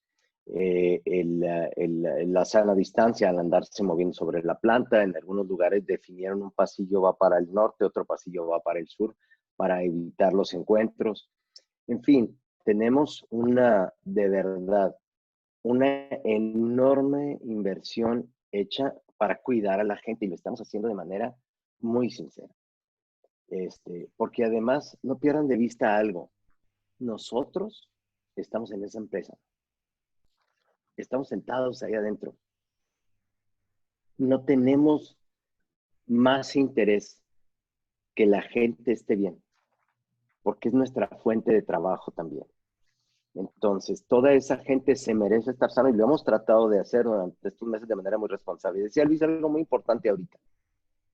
la sana distancia al andarse moviendo sobre la planta. En algunos lugares definieron un pasillo va para el norte, otro pasillo va para el sur, para evitar los encuentros. En fin, tenemos de verdad, una enorme inversión hecha para cuidar a la gente y lo estamos haciendo de manera muy sincera. Porque además, no pierdan de vista algo. Nosotros estamos en esa empresa. Estamos sentados ahí adentro. No tenemos más interés que la gente esté bien, porque es nuestra fuente de trabajo también. Entonces, toda esa gente se merece estar sana y lo hemos tratado de hacer durante estos meses de manera muy responsable. Decía Luis algo muy importante ahorita.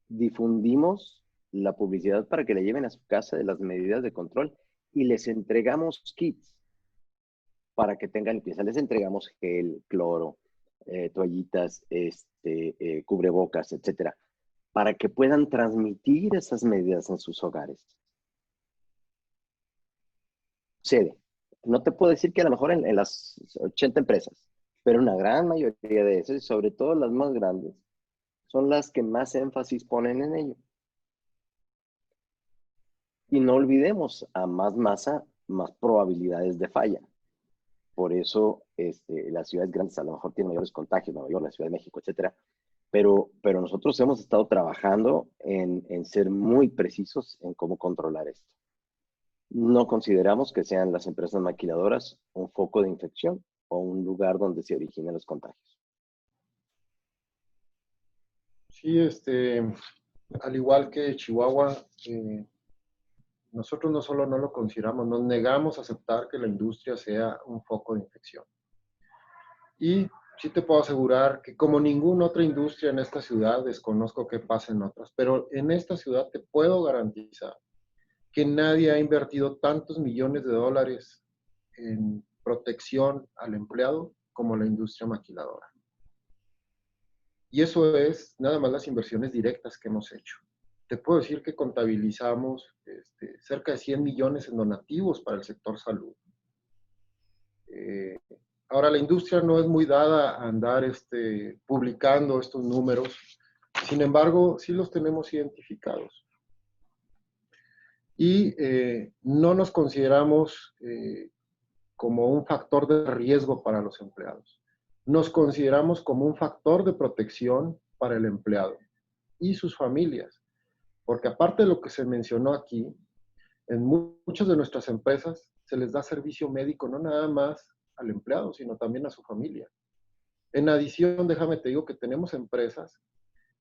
Difundimos la publicidad para que le lleven a su casa de las medidas de control y les entregamos kits para que tengan limpieza. Les entregamos gel, cloro, toallitas, cubrebocas, etcétera, para que puedan transmitir esas medidas en sus hogares. Sucede. No te puedo decir que a lo mejor en las 80 empresas, pero una gran mayoría de esas, y sobre todo las más grandes, son las que más énfasis ponen en ello. Y no olvidemos, a más masa, más probabilidades de falla. Por eso las ciudades grandes a lo mejor tienen mayores contagios, Nueva York, la Ciudad de México, etcétera. Pero nosotros hemos estado trabajando en ser muy precisos en cómo controlar esto. No consideramos que sean las empresas maquiladoras un foco de infección o un lugar donde se originan los contagios.
Sí, al igual que Chihuahua, nosotros no solo no lo consideramos, nos negamos a aceptar que la industria sea un foco de infección. Y sí te puedo asegurar que como ninguna otra industria en esta ciudad, desconozco qué pasa en otras, pero en esta ciudad te puedo garantizar que nadie ha invertido tantos millones de dólares en protección al empleado como la industria maquiladora. Y eso es nada más las inversiones directas que hemos hecho. Te puedo decir que contabilizamos cerca de 100 millones en donativos para el sector salud. Ahora, la industria no es muy dada a andar publicando estos números. Sin embargo, sí los tenemos identificados. Y no nos consideramos como un factor de riesgo para los empleados. Nos consideramos como un factor de protección para el empleado y sus familias. Porque aparte de lo que se mencionó aquí, en muchas de nuestras empresas se les da servicio médico no nada más al empleado, sino también a su familia. En adición, déjame te digo que tenemos empresas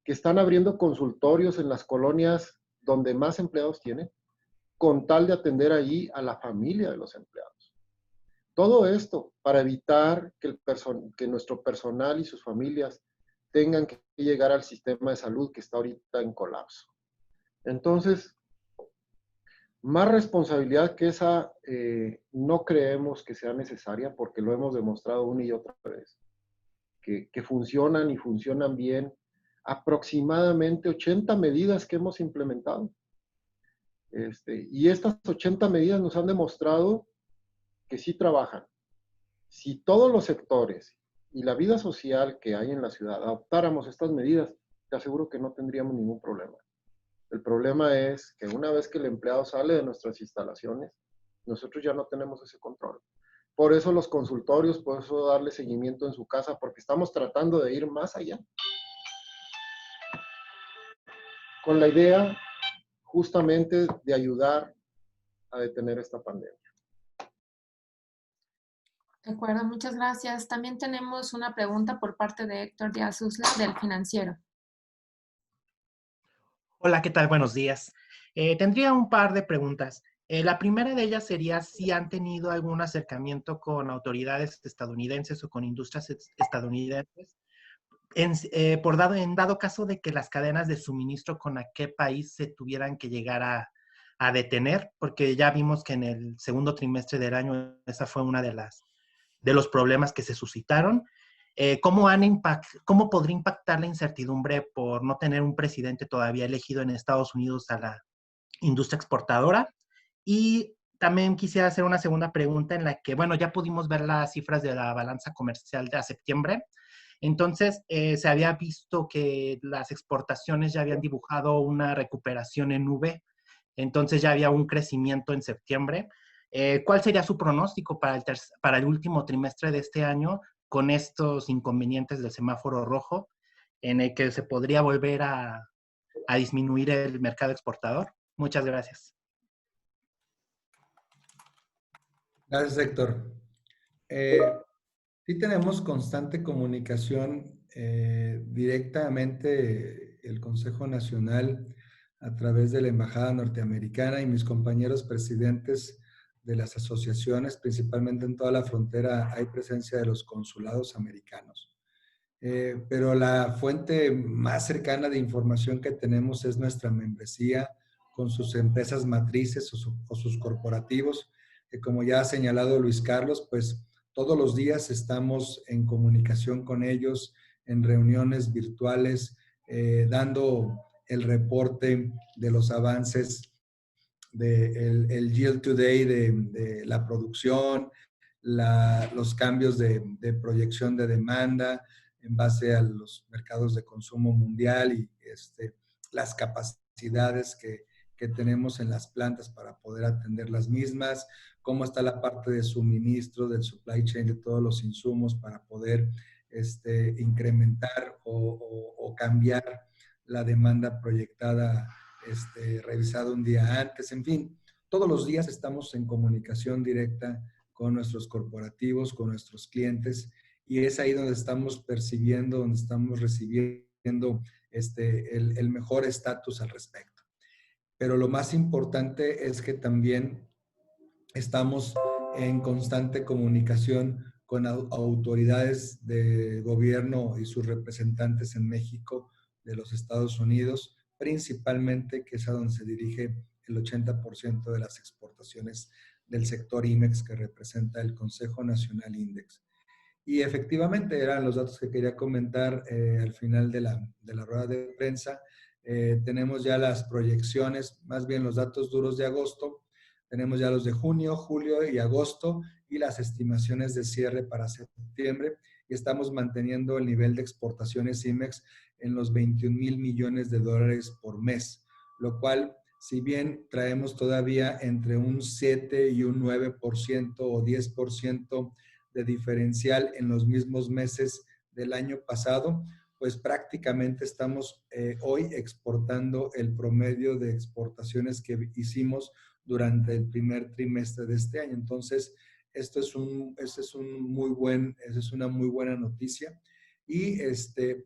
que están abriendo consultorios en las colonias donde más empleados tienen, con tal de atender allí a la familia de los empleados. Todo esto para evitar que nuestro personal y sus familias tengan que llegar al sistema de salud que está ahorita en colapso. Entonces, más responsabilidad que esa no creemos que sea necesaria porque lo hemos demostrado una y otra vez, que funcionan y funcionan bien. Aproximadamente 80 medidas que hemos implementado. Y estas 80 medidas nos han demostrado que sí trabajan. Si todos los sectores y la vida social que hay en la ciudad adoptáramos estas medidas, te aseguro que no tendríamos ningún problema. El problema es que una vez que el empleado sale de nuestras instalaciones, nosotros ya no tenemos ese control. Por eso los consultorios, por eso darle seguimiento en su casa, porque estamos tratando de ir más allá. Con la idea justamente de ayudar a detener esta pandemia.
De acuerdo, muchas gracias. También tenemos una pregunta por parte de Héctor Díaz Usla, del Financiero.
Hola, ¿qué tal? Buenos días. Tendría un par de preguntas. La primera de ellas sería si han tenido algún acercamiento con autoridades estadounidenses o con industrias estadounidenses en dado caso de que las cadenas de suministro con a qué país se tuvieran que llegar a detener, porque ya vimos que en el segundo trimestre del año esa fue una de los problemas que se suscitaron. ¿Cómo podría impactar la incertidumbre por no tener un presidente todavía elegido en Estados Unidos a la industria exportadora? Y también quisiera hacer una segunda pregunta en la que, bueno, ya pudimos ver las cifras de la balanza comercial de septiembre. Entonces, se había visto que las exportaciones ya habían dibujado una recuperación en V, entonces ya había un crecimiento en septiembre. ¿Cuál sería su pronóstico para el último trimestre de este año con estos inconvenientes del semáforo rojo en el que se podría volver a disminuir el mercado exportador? Muchas gracias.
Gracias, Héctor. Sí tenemos constante comunicación directamente el Consejo Nacional a través de la Embajada Norteamericana y mis compañeros presidentes de las asociaciones, principalmente en toda la frontera hay presencia de los consulados americanos. Pero la fuente más cercana de información que tenemos es nuestra membresía con sus empresas matrices o sus corporativos, que como ya ha señalado Luis Carlos, pues todos los días estamos en comunicación con ellos, en reuniones virtuales, dando el reporte de los avances del Yield Today de la producción, los cambios de proyección de demanda en base a los mercados de consumo mundial y las capacidades que tenemos en las plantas para poder atender las mismas, cómo está la parte de suministro, del supply chain, de todos los insumos para poder incrementar o cambiar la demanda proyectada, revisada un día antes. En fin, todos los días estamos en comunicación directa con nuestros corporativos, con nuestros clientes, y es ahí donde estamos percibiendo, donde estamos recibiendo el mejor estatus al respecto. Pero lo más importante es que también estamos en constante comunicación con autoridades de gobierno y sus representantes en México de los Estados Unidos, principalmente, que es a donde se dirige el 80% de las exportaciones del sector IMEX, que representa el Consejo Nacional Index. Y efectivamente eran los datos que quería comentar al final de la rueda de prensa. Tenemos ya las proyecciones, más bien los datos duros de agosto. Tenemos ya los de junio, julio y agosto y las estimaciones de cierre para septiembre. Y estamos manteniendo el nivel de exportaciones IMEX en los 21 mil millones de dólares por mes, lo cual, si bien traemos todavía entre un 7 y un 9% o 10% de diferencial en los mismos meses del año pasado, pues prácticamente estamos hoy exportando el promedio de exportaciones que hicimos durante el primer trimestre de este año. Entonces, esa es una muy buena noticia. Y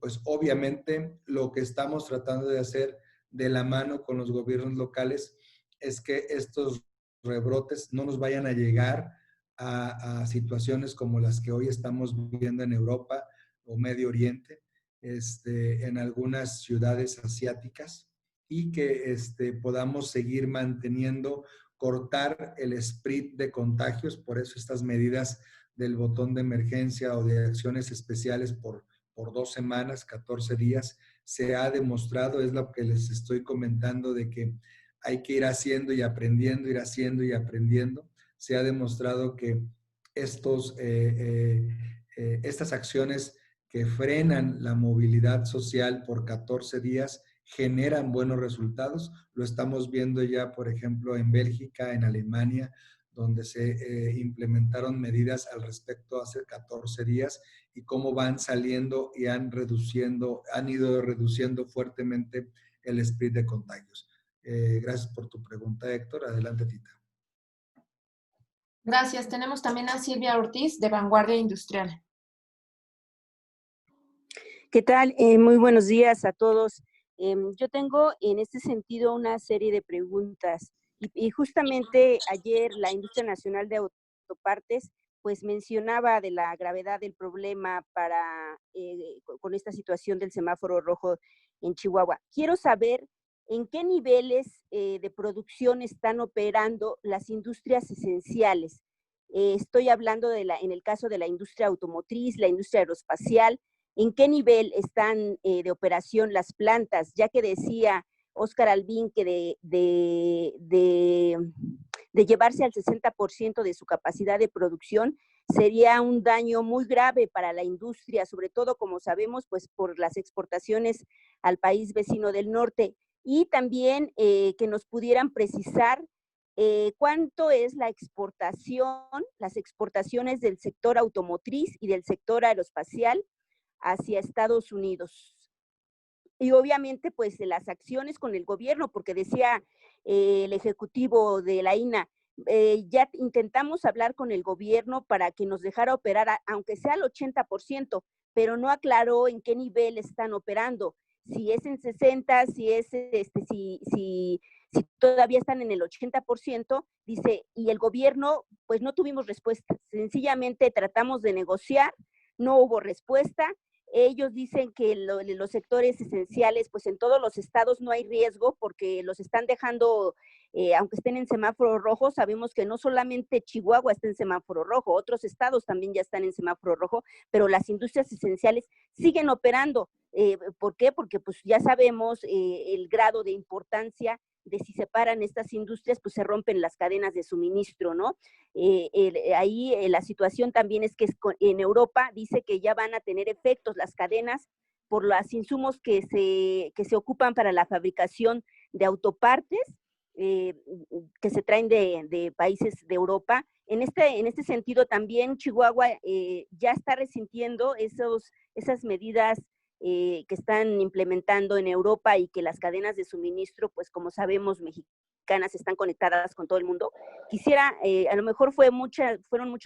pues obviamente lo que estamos tratando de hacer de la mano con los gobiernos locales es que estos rebrotes no nos vayan a llegar a situaciones como las que hoy estamos viviendo en Europa o Medio Oriente, en algunas ciudades asiáticas y que podamos seguir manteniendo, cortar el sprint de contagios. Por eso estas medidas del botón de emergencia o de acciones especiales por 2 semanas, 14 días, se ha demostrado, es lo que les estoy comentando, de que hay que ir haciendo y aprendiendo, ir haciendo y aprendiendo. Se ha demostrado que estas acciones que frenan la movilidad social por 14 días generan buenos resultados. Lo estamos viendo ya, por ejemplo, en Bélgica, en Alemania, donde se implementaron medidas al respecto hace 14 días y cómo van saliendo y han ido reduciendo fuertemente el sprint de contagios. Gracias por tu pregunta, Héctor. Adelante, Tita.
Gracias. Tenemos también a Silvia Ortiz, de Vanguardia Industrial.
¿Qué tal? Muy buenos días a todos. Yo tengo en este sentido una serie de preguntas y justamente ayer la Industria Nacional de Autopartes pues mencionaba de la gravedad del problema con esta situación del semáforo rojo en Chihuahua. Quiero saber en qué niveles de producción están operando las industrias esenciales. Estoy hablando en el caso de la industria automotriz, la industria aeroespacial. ¿En qué nivel están de operación las plantas? Ya que decía Óscar Albín que de llevarse al 60% de su capacidad de producción, sería un daño muy grave para la industria, sobre todo, como sabemos, pues por las exportaciones al país vecino del norte. Y también que nos pudieran precisar cuánto es la exportación, las exportaciones del sector automotriz y del sector aeroespacial hacia Estados Unidos. Y obviamente, pues, de las acciones con el gobierno, porque decía el ejecutivo de la INA, ya intentamos hablar con el gobierno para que nos dejara operar, aunque sea al 80%, pero no aclaró en qué nivel están operando. Si es en 60, si todavía están en el 80%, dice, y el gobierno, pues no tuvimos respuesta. Sencillamente tratamos de negociar, no hubo respuesta. Ellos dicen que los sectores esenciales, pues en todos los estados no hay riesgo porque los están dejando, aunque estén en semáforo rojo. Sabemos que no solamente Chihuahua está en semáforo rojo, otros estados también ya están en semáforo rojo, pero las industrias esenciales siguen operando. ¿Por qué? Porque pues ya sabemos el grado de importancia de si se paran estas industrias, pues se rompen las cadenas de suministro, ¿no? Ahí la situación también es que en Europa dice que ya van a tener efectos las cadenas por los insumos que se ocupan para la fabricación de autopartes que se traen de países de Europa. En este sentido también Chihuahua ya está resintiendo esas medidas que están implementando en Europa y que las cadenas de suministro, pues como sabemos, mexicanas están conectadas con todo el mundo. Quisiera, a lo mejor fueron muchas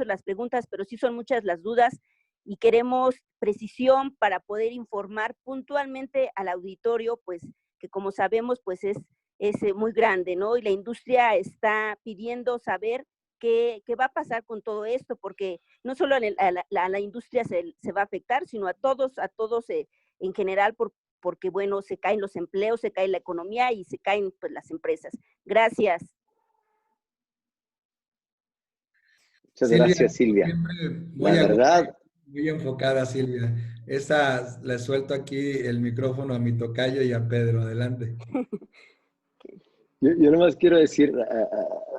las preguntas, pero sí son muchas las dudas y queremos precisión para poder informar puntualmente al auditorio, pues que como sabemos, pues es muy grande, ¿no? Y la industria está pidiendo saber qué va a pasar con todo esto, porque no solo a la industria se va a afectar, sino a todos en general, porque, bueno, se caen los empleos, se cae la economía y se caen pues las empresas. Gracias.
Muchas gracias, Silvia.
Muy enfocada, Silvia. Le suelto aquí el micrófono a mi tocayo y a Pedro. Adelante.
Yo nomás quiero decir,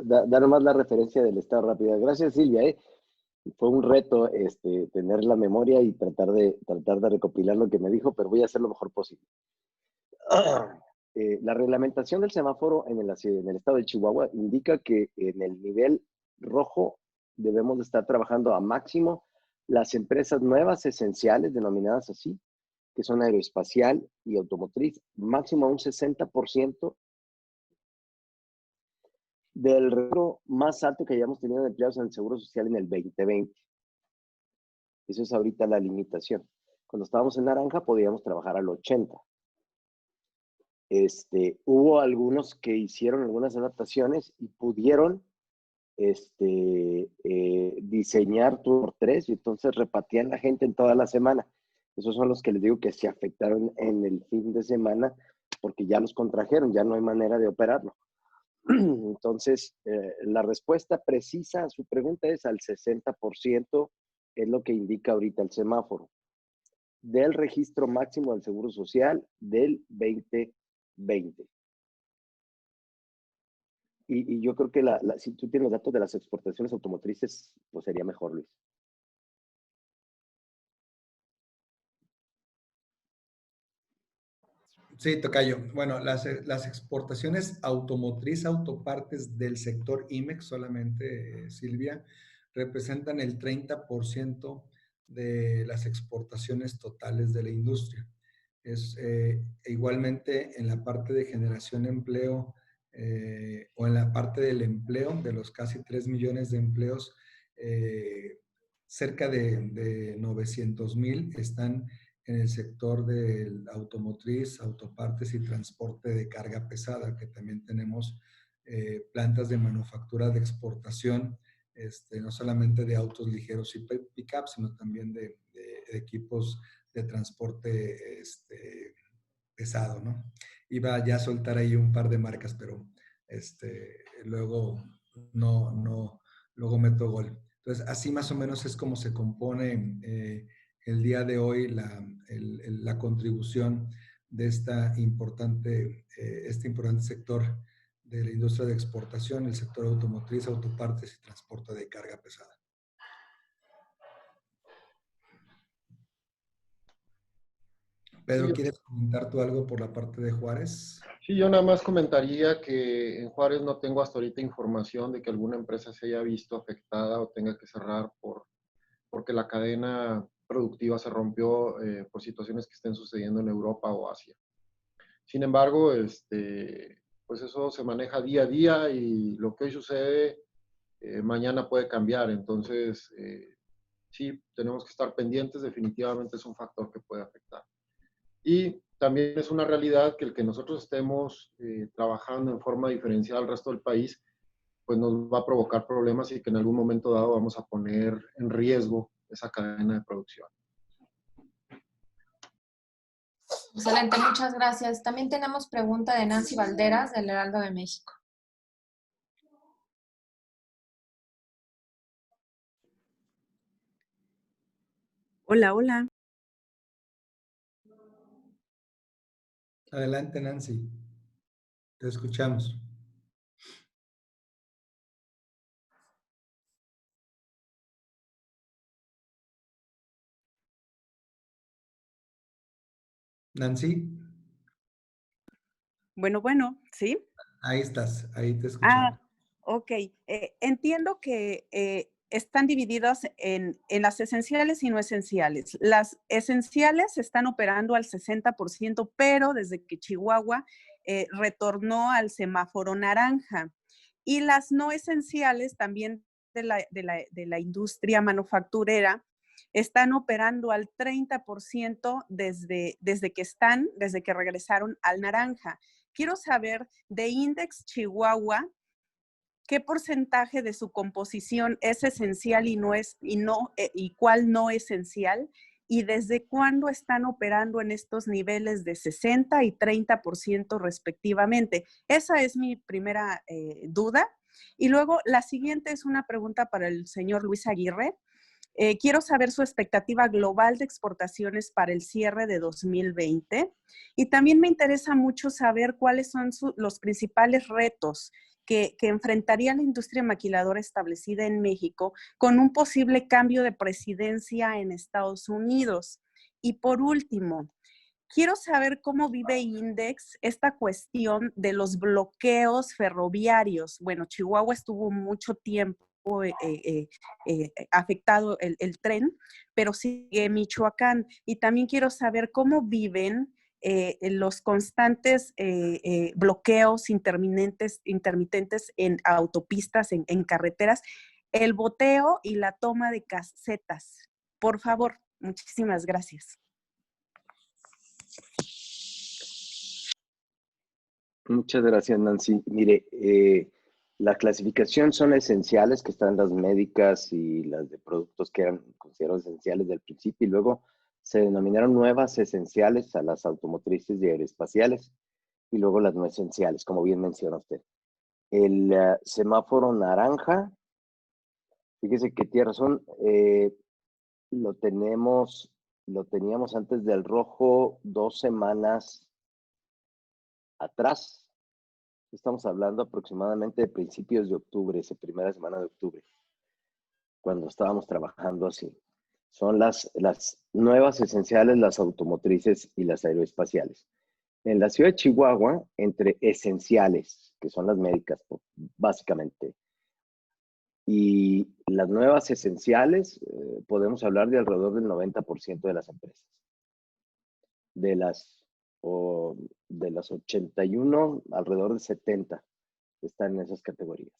dar nomás la referencia del estado rápido. Gracias, Silvia. Fue un reto tener la memoria y tratar de recopilar lo que me dijo, pero voy a hacer lo mejor posible. La reglamentación del semáforo en el estado de Chihuahua indica que en el nivel rojo debemos de estar trabajando a máximo las empresas nuevas esenciales, denominadas así, que son aeroespacial y automotriz, máximo un 60% del registro más alto que hayamos tenido de empleados en el Seguro Social en el 2020. Eso es ahorita la limitación. Cuando estábamos en naranja podíamos trabajar al 80. Hubo algunos que hicieron algunas adaptaciones y pudieron diseñar por 3 y entonces repartían la gente en toda la semana. Esos son los que les digo que se afectaron en el fin de semana porque ya los contrajeron, ya no hay manera de operarlo. Entonces, la respuesta precisa a su pregunta es al 60%, es lo que indica ahorita el semáforo, del registro máximo del Seguro Social del 2020. Y yo creo que si tú tienes datos de las exportaciones automotrices, pues sería mejor, Luis.
Sí, tocayo. Bueno, las exportaciones automotriz, autopartes del sector IMEX solamente, Silvia, representan el 30% de las exportaciones totales de la industria. Igualmente en la parte de generación de empleo o en la parte del empleo, de los casi 3 millones de empleos, cerca de 900,000 están en el sector del automotriz, autopartes y transporte de carga pesada, que también tenemos plantas de manufactura de exportación, no solamente de autos ligeros y pick-up, sino también de equipos de transporte pesado, ¿no? Iba ya a soltar ahí un par de marcas, pero luego luego meto gol. Entonces, así más o menos es como se compone el día de hoy la contribución de este importante sector de la industria de exportación, el sector automotriz, autopartes y transporte de carga pesada. Pedro, ¿quieres comentar tú algo por la parte de Juárez?
Sí, yo nada más comentaría que en Juárez no tengo hasta ahorita información de que alguna empresa se haya visto afectada o tenga que cerrar porque la cadena productiva se rompió por situaciones que estén sucediendo en Europa o Asia. Sin embargo, pues eso se maneja día a día y lo que hoy sucede mañana puede cambiar. Entonces, sí, tenemos que estar pendientes. Definitivamente es un factor que puede afectar. Y también es una realidad que el que nosotros estemos trabajando en forma diferencial al resto del país, pues nos va a provocar problemas y que en algún momento dado vamos a poner en riesgo esa cadena de producción.
Excelente, muchas gracias. También tenemos pregunta de Nancy Valderas, del Heraldo de México.
Hola, hola.
Adelante, Nancy. Te escuchamos. Nancy.
Bueno, ¿sí?
Ahí estás, ahí te escuchamos.
Ok. Entiendo que están divididos en las esenciales y no esenciales. Las esenciales están operando al 60%, pero desde que Chihuahua retornó al semáforo naranja. Y las no esenciales también de la industria manufacturera están operando al 30% desde que regresaron al naranja. Quiero saber de Index Chihuahua, ¿qué porcentaje de su composición es esencial y cuál no esencial? ¿Y desde cuándo están operando en estos niveles de 60 y 30% respectivamente? Esa es mi primera duda. Y luego la siguiente es una pregunta para el señor Luis Aguirre. Quiero saber su expectativa global de exportaciones para el cierre de 2020 y también me interesa mucho saber cuáles son los principales retos que enfrentaría la industria maquiladora establecida en México con un posible cambio de presidencia en Estados Unidos. Y por último, quiero saber cómo vive Index esta cuestión de los bloqueos ferroviarios. Bueno, Chihuahua estuvo mucho tiempo afectado el tren, pero sigue Michoacán. Y también quiero saber cómo viven los constantes bloqueos intermitentes en autopistas, en carreteras, el boteo y la toma de casetas. Por favor, muchísimas gracias.
Muchas gracias, Nancy. Mire, la clasificación son esenciales, que están las médicas y las de productos que eran considerados esenciales del principio, y luego Se denominaron nuevas esenciales a las automotrices y aeroespaciales y luego las no esenciales, como bien menciona usted. El semáforo naranja, fíjese que tiene razón, lo teníamos antes del rojo 2 semanas atrás. Estamos hablando aproximadamente de principios de octubre, esa primera semana de octubre, cuando estábamos trabajando así. Son las nuevas esenciales, las automotrices y las aeroespaciales. En la ciudad de Chihuahua, entre esenciales, que son las médicas, básicamente, y las nuevas esenciales, podemos hablar de alrededor del 90% de las empresas. De las 81, alrededor de 70 están en esas categorías.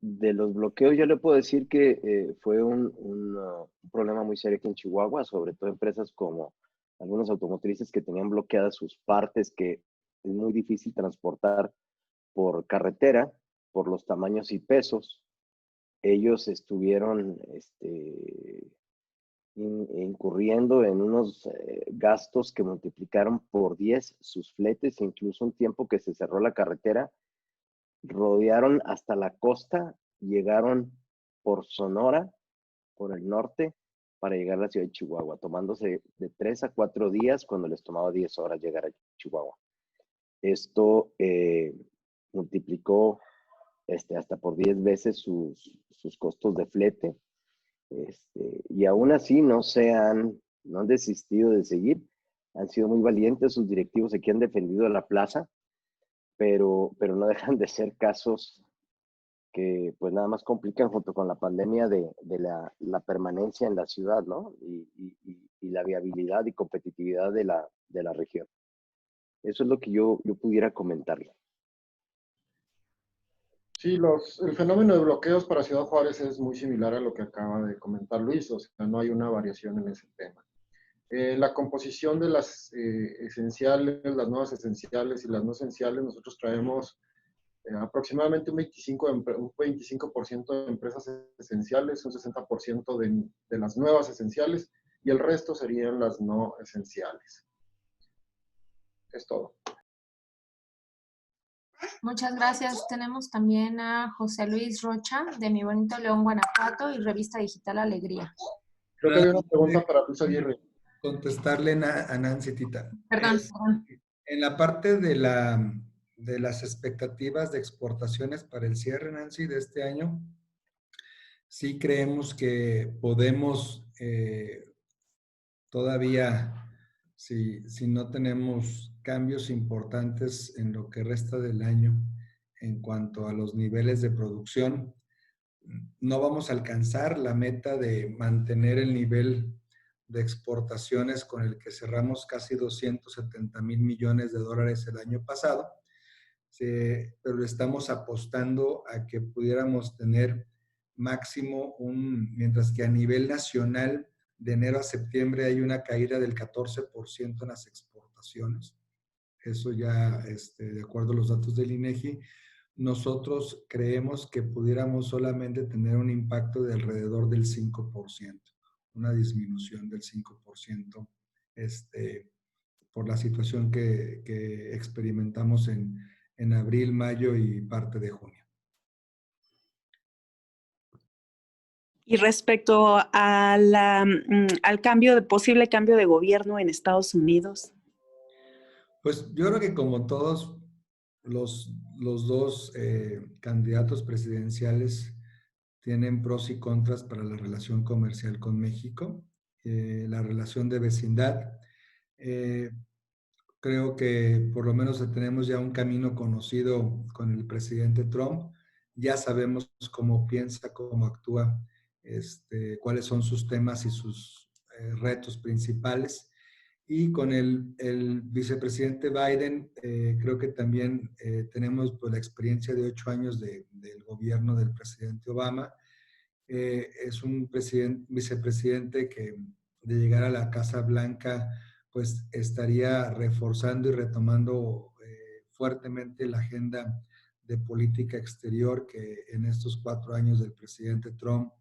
De los bloqueos, yo le puedo decir que fue un problema muy serio aquí en Chihuahua, sobre todo empresas como algunas automotrices que tenían bloqueadas sus partes, que es muy difícil transportar por carretera, por los tamaños y pesos. Ellos estuvieron incurriendo en unos gastos que multiplicaron por 10 sus fletes, incluso un tiempo que se cerró la carretera, rodearon hasta la costa, llegaron por Sonora, por el norte, para llegar a la ciudad de Chihuahua, tomándose de 3 a 4 días cuando les tomaba 10 horas llegar a Chihuahua. Esto multiplicó hasta por 10 veces sus costos de flete. Y aún así no han desistido de seguir. Han sido muy valientes sus directivos aquí, han defendido la plaza, pero no dejan de ser casos que pues nada más complican junto con la pandemia de la permanencia en la ciudad, ¿no? Y la viabilidad y competitividad de la región. Eso es lo que yo pudiera comentarle.
Sí, el fenómeno de bloqueos para Ciudad Juárez es muy similar a lo que acaba de comentar Luis, o sea, no hay una variación en ese tema. La composición de las esenciales, las nuevas esenciales y las no esenciales, nosotros traemos aproximadamente un 25% de empresas esenciales, un 60% de las nuevas esenciales y el resto serían las no esenciales. Es todo.
Muchas gracias. Tenemos también a José Luis Rocha, de Mi Bonito León, Guanajuato, y Revista Digital Alegría.
Creo que había una pregunta para Luis Aguirre.
Contestarle a Nancy, Tita.
Perdón.
En la parte de las expectativas de exportaciones para el cierre, Nancy, de este año, sí creemos que podemos todavía, si no tenemos cambios importantes en lo que resta del año en cuanto a los niveles de producción, no vamos a alcanzar la meta de mantener el nivel de exportaciones con el que cerramos casi 270,000 millones de dólares el año pasado, pero estamos apostando a que pudiéramos tener máximo mientras que a nivel nacional de enero a septiembre hay una caída del 14% en las exportaciones. Eso ya, de acuerdo a los datos del INEGI, nosotros creemos que pudiéramos solamente tener un impacto de alrededor del 5%, una disminución del 5%, por la situación que experimentamos en abril, mayo y parte de junio.
Y respecto a al posible cambio de gobierno en Estados Unidos.
Pues yo creo que como todos los dos candidatos presidenciales tienen pros y contras para la relación comercial con México, la relación de vecindad. Creo que por lo menos tenemos ya un camino conocido con el presidente Trump. Ya sabemos cómo piensa, cómo actúa, cuáles son sus temas y sus retos principales. Y con el vicepresidente Biden, creo que también tenemos pues, la experiencia de 8 años del gobierno del presidente Obama. Es un vicepresidente que de llegar a la Casa Blanca, pues estaría reforzando y retomando fuertemente la agenda de política exterior que en estos 4 años del presidente Trump,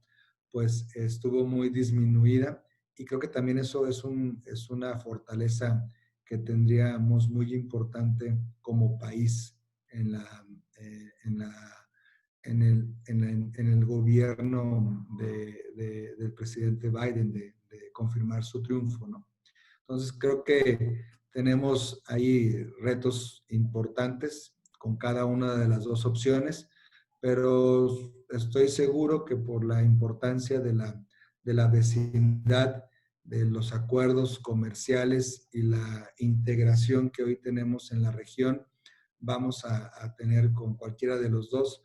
pues estuvo muy disminuida y creo que también eso es una fortaleza que tendríamos muy importante como país en el gobierno del presidente Biden de confirmar su triunfo, ¿no? Entonces creo que tenemos ahí retos importantes con cada una de las dos opciones, pero estoy seguro que por la importancia de la vecindad, de los acuerdos comerciales y la integración que hoy tenemos en la región, vamos a tener con cualquiera de los dos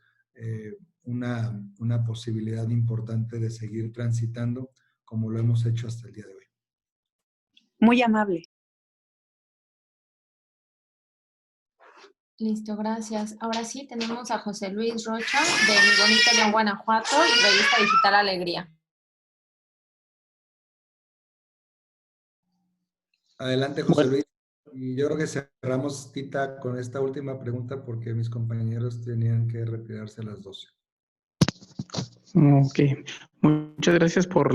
una posibilidad importante de seguir transitando como lo hemos hecho hasta el día de hoy.
Muy amable.
Listo, gracias. Ahora sí tenemos a José Luis Rocha de Mi Bonito León, Guanajuato y Revista Digital Alegría.
Adelante, José Luis. Y yo creo que cerramos, Tita, con esta última pregunta porque mis compañeros tenían que retirarse a las 12.
Ok, muchas gracias por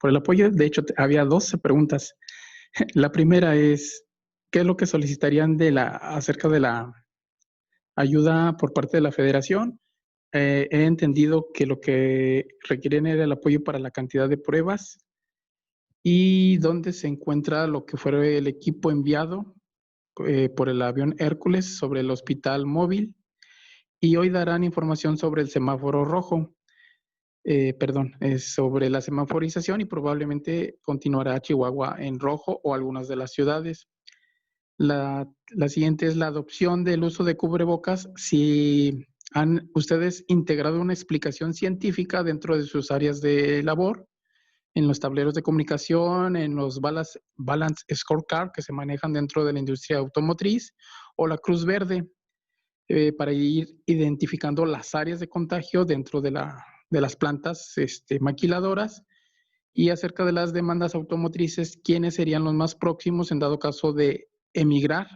el apoyo. De hecho, había 12 preguntas. La primera es, ¿qué es lo que solicitarían acerca de la ayuda por parte de la federación? He entendido que lo que requieren era el apoyo para la cantidad de pruebas y dónde se encuentra lo que fue el equipo enviado por el avión Hércules sobre el hospital móvil, y hoy darán información sobre el semáforo rojo. Sobre la semaforización, y probablemente continuará Chihuahua en rojo o algunas de las ciudades. La siguiente es la adopción del uso de cubrebocas. Si han ustedes integrado una explicación científica dentro de sus áreas de labor, en los tableros de comunicación, en los balance scorecard que se manejan dentro de la industria automotriz, o la Cruz Verde, para ir identificando las áreas de contagio dentro de las plantas maquiladoras, y acerca de las demandas automotrices, quiénes serían los más próximos en dado caso de emigrar,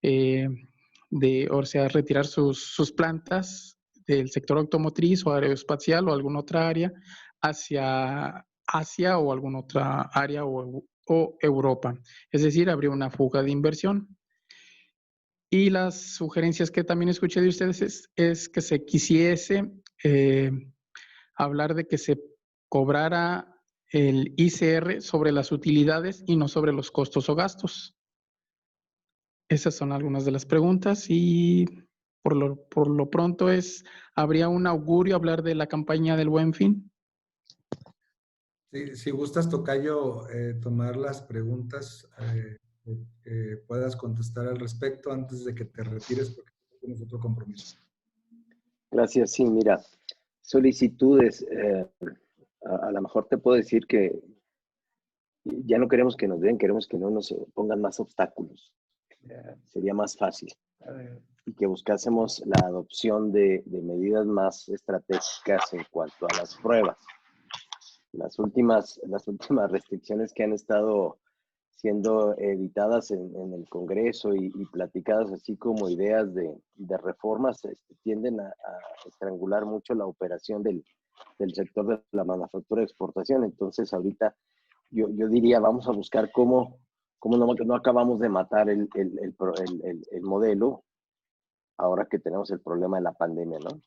o sea, retirar sus plantas del sector automotriz o aeroespacial o alguna otra área hacia Asia o alguna otra área o Europa. Es decir, habría una fuga de inversión. Y las sugerencias que también escuché de ustedes es que se quisiese hablar de que se cobrara el ICR sobre las utilidades y no sobre los costos o gastos. Esas son algunas de las preguntas, y por lo pronto ¿habría un augurio hablar de la campaña del Buen Fin?
Sí, si gustas, tocayo, tomar las preguntas, puedas contestar al respecto antes de que te retires porque tienes otro compromiso.
Gracias, sí, mira, solicitudes, a lo mejor te puedo decir que ya no queremos que nos den, queremos que no nos pongan más obstáculos. Sería más fácil. Y que buscásemos la adopción de medidas más estratégicas en cuanto a las pruebas. Las últimas restricciones que han estado siendo editadas en el Congreso y platicadas así como ideas de reformas tienden a estrangular mucho la operación del sector de la manufactura de exportación. Entonces ahorita yo diría, vamos a buscar cómo no acabamos de matar el modelo ahora que tenemos el problema de la pandemia, ¿no?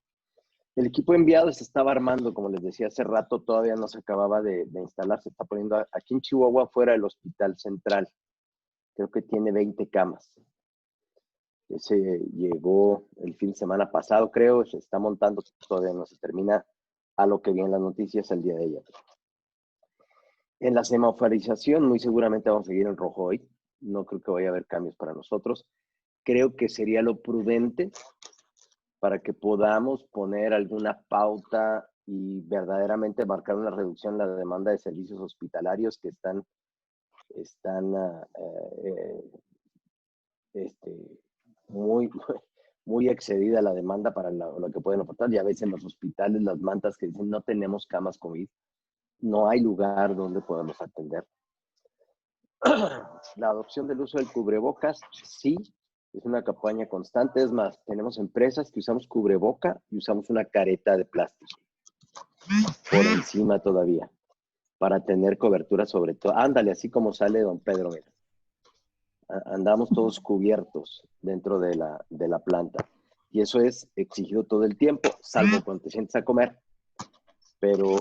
El equipo enviado se estaba armando, como les decía hace rato, todavía no se acababa de instalar, se está poniendo aquí en Chihuahua fuera del Hospital Central. Creo que tiene 20 camas. Ese llegó el fin de semana pasado, creo, se está montando, todavía no se termina, a lo que vi en las noticias el día de ayer. En la semaforización muy seguramente vamos a seguir en rojo hoy. No creo que vaya a haber cambios para nosotros. Creo que sería lo prudente para que podamos poner alguna pauta y verdaderamente marcar una reducción en la demanda de servicios hospitalarios que están muy excedida la demanda para lo que pueden aportar. Ya ves en los hospitales las mantas que dicen no tenemos camas COVID, no hay lugar donde podamos atender. La adopción del uso del cubrebocas, sí, es una campaña constante. Es más, tenemos empresas que usamos cubreboca y usamos una careta de plástico. por encima todavía, para tener cobertura sobre todo. Ándale, así como sale don Pedro, mira. Andamos todos cubiertos dentro de la planta. Y eso es exigido todo el tiempo, salvo cuando te sientes a comer. Pero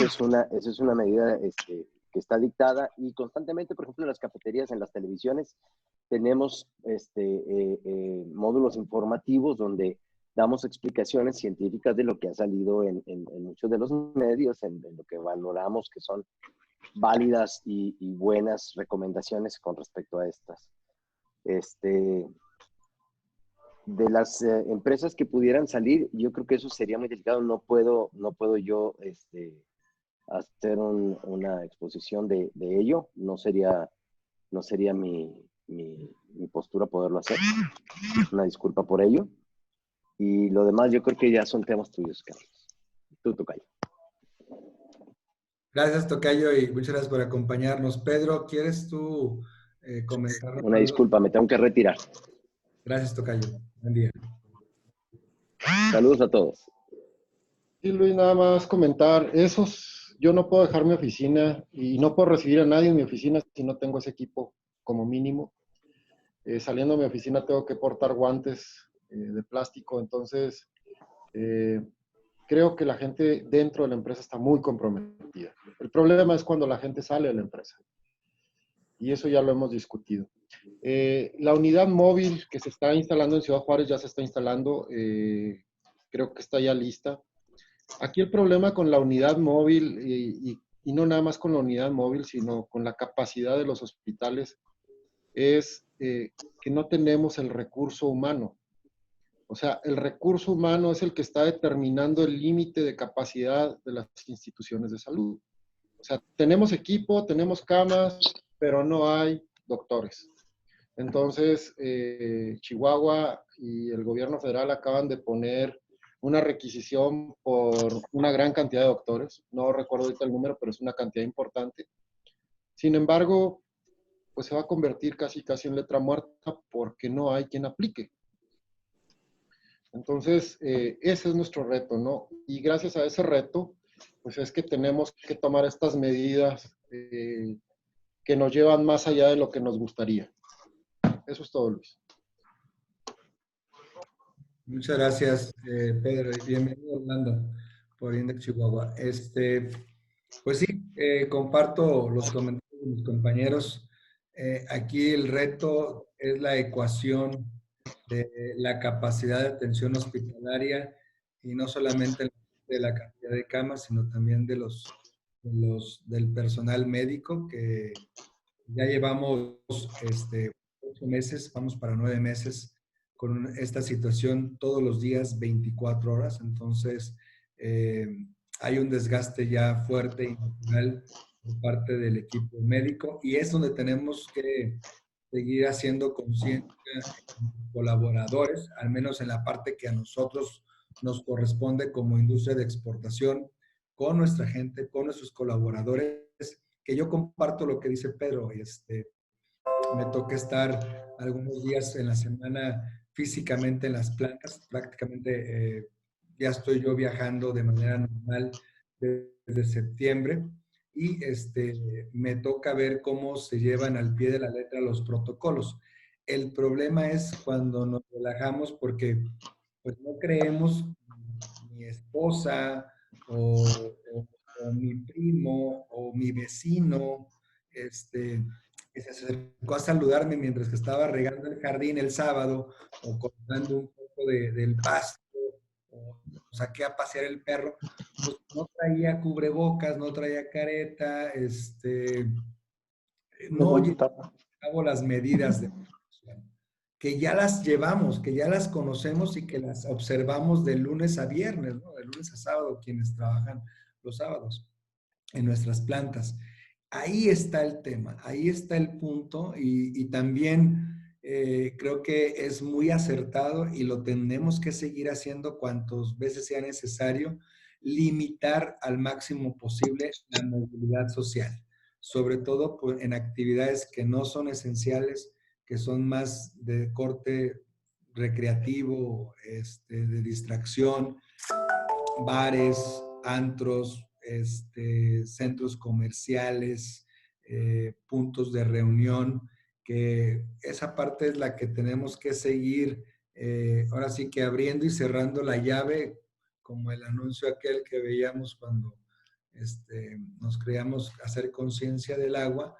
eso es una medida que está dictada y constantemente, por ejemplo, en las cafeterías, en las televisiones, tenemos módulos informativos donde damos explicaciones científicas de lo que ha salido en muchos de los medios, en lo que valoramos que son válidas y buenas recomendaciones con respecto a estas. De las empresas que pudieran salir, yo creo que eso sería muy delicado. No puedo yo hacer una exposición de ello. No sería mi postura poderlo hacer. Una disculpa por ello. Y lo demás yo creo que ya son temas tuyos, Carlos. Tú, Tocayo.
Gracias, Tocayo, y muchas gracias por acompañarnos. Pedro, ¿quieres tú comentar?
Una disculpa, me tengo que retirar.
Gracias, Tocayo. Buen día.
Saludos a todos.
Sí, Luis, nada más comentar, yo no puedo dejar mi oficina y no puedo recibir a nadie en mi oficina si no tengo ese equipo como mínimo. Saliendo de mi oficina tengo que portar guantes de plástico, entonces creo que la gente dentro de la empresa está muy comprometida. El problema es cuando la gente sale de la empresa. Y eso ya lo hemos discutido. La unidad móvil que se está instalando en Ciudad Juárez ya se está instalando. Creo que está ya lista. Aquí el problema con la unidad móvil, y no nada más con la unidad móvil, sino con la capacidad de los hospitales, es que no tenemos el recurso humano. O sea, el recurso humano es el que está determinando el límite de capacidad de las instituciones de salud. O sea, tenemos equipo, tenemos camas, pero no hay doctores. Entonces, Chihuahua y el gobierno federal acaban de poner una requisición por una gran cantidad de doctores. No recuerdo ahorita el número, pero es una cantidad importante. Sin embargo, pues se va a convertir casi en letra muerta porque no hay quien aplique. Entonces, ese es nuestro reto, ¿no? Y gracias a ese reto, pues es que tenemos que tomar estas medidas que nos llevan más allá de lo que nos gustaría. Eso es todo, Luis.
Muchas gracias, Pedro, y bienvenido, Orlando, por Index Chihuahua. Pues sí, comparto los comentarios de mis compañeros. Aquí el reto es la ecuación de la capacidad de atención hospitalaria y no solamente de la cantidad de camas, sino también del personal médico, que ya llevamos 8 meses, vamos para 9 meses con esta situación todos los días, 24 horas. Entonces, hay un desgaste ya fuerte y natural por parte del equipo médico, y es donde tenemos que seguir haciendo conciencia colaboradores, al menos en la parte que a nosotros nos corresponde como industria de exportación, con nuestra gente, con nuestros colaboradores, que yo comparto lo que dice Pedro. Me toca estar algunos días en la semana físicamente en las plantas. Prácticamente ya estoy yo viajando de manera normal desde septiembre, y me toca ver cómo se llevan al pie de la letra los protocolos. El problema es cuando nos relajamos porque pues no creemos, mi esposa o mi primo o mi vecino, que se acercó a saludarme mientras que estaba regando el jardín el sábado o cortando un poco del pasto, o saqué a pasear el perro, pues no traía cubrebocas, no traía careta, no llevaba a cabo las medidas de precaución, que ya las llevamos, que ya las conocemos y que las observamos de lunes a viernes, ¿no? De lunes a sábado, quienes trabajan los sábados en nuestras plantas. Ahí está el tema, ahí está el punto, y también creo que es muy acertado y lo tenemos que seguir haciendo cuantas veces sea necesario, limitar al máximo posible la movilidad social, sobre todo en actividades que no son esenciales, que son más de corte recreativo, de distracción, bares, antros, centros comerciales, puntos de reunión, que esa parte es la que tenemos que seguir, ahora sí que abriendo y cerrando la llave, como el anuncio aquel que veíamos cuando nos creíamos hacer conciencia del agua,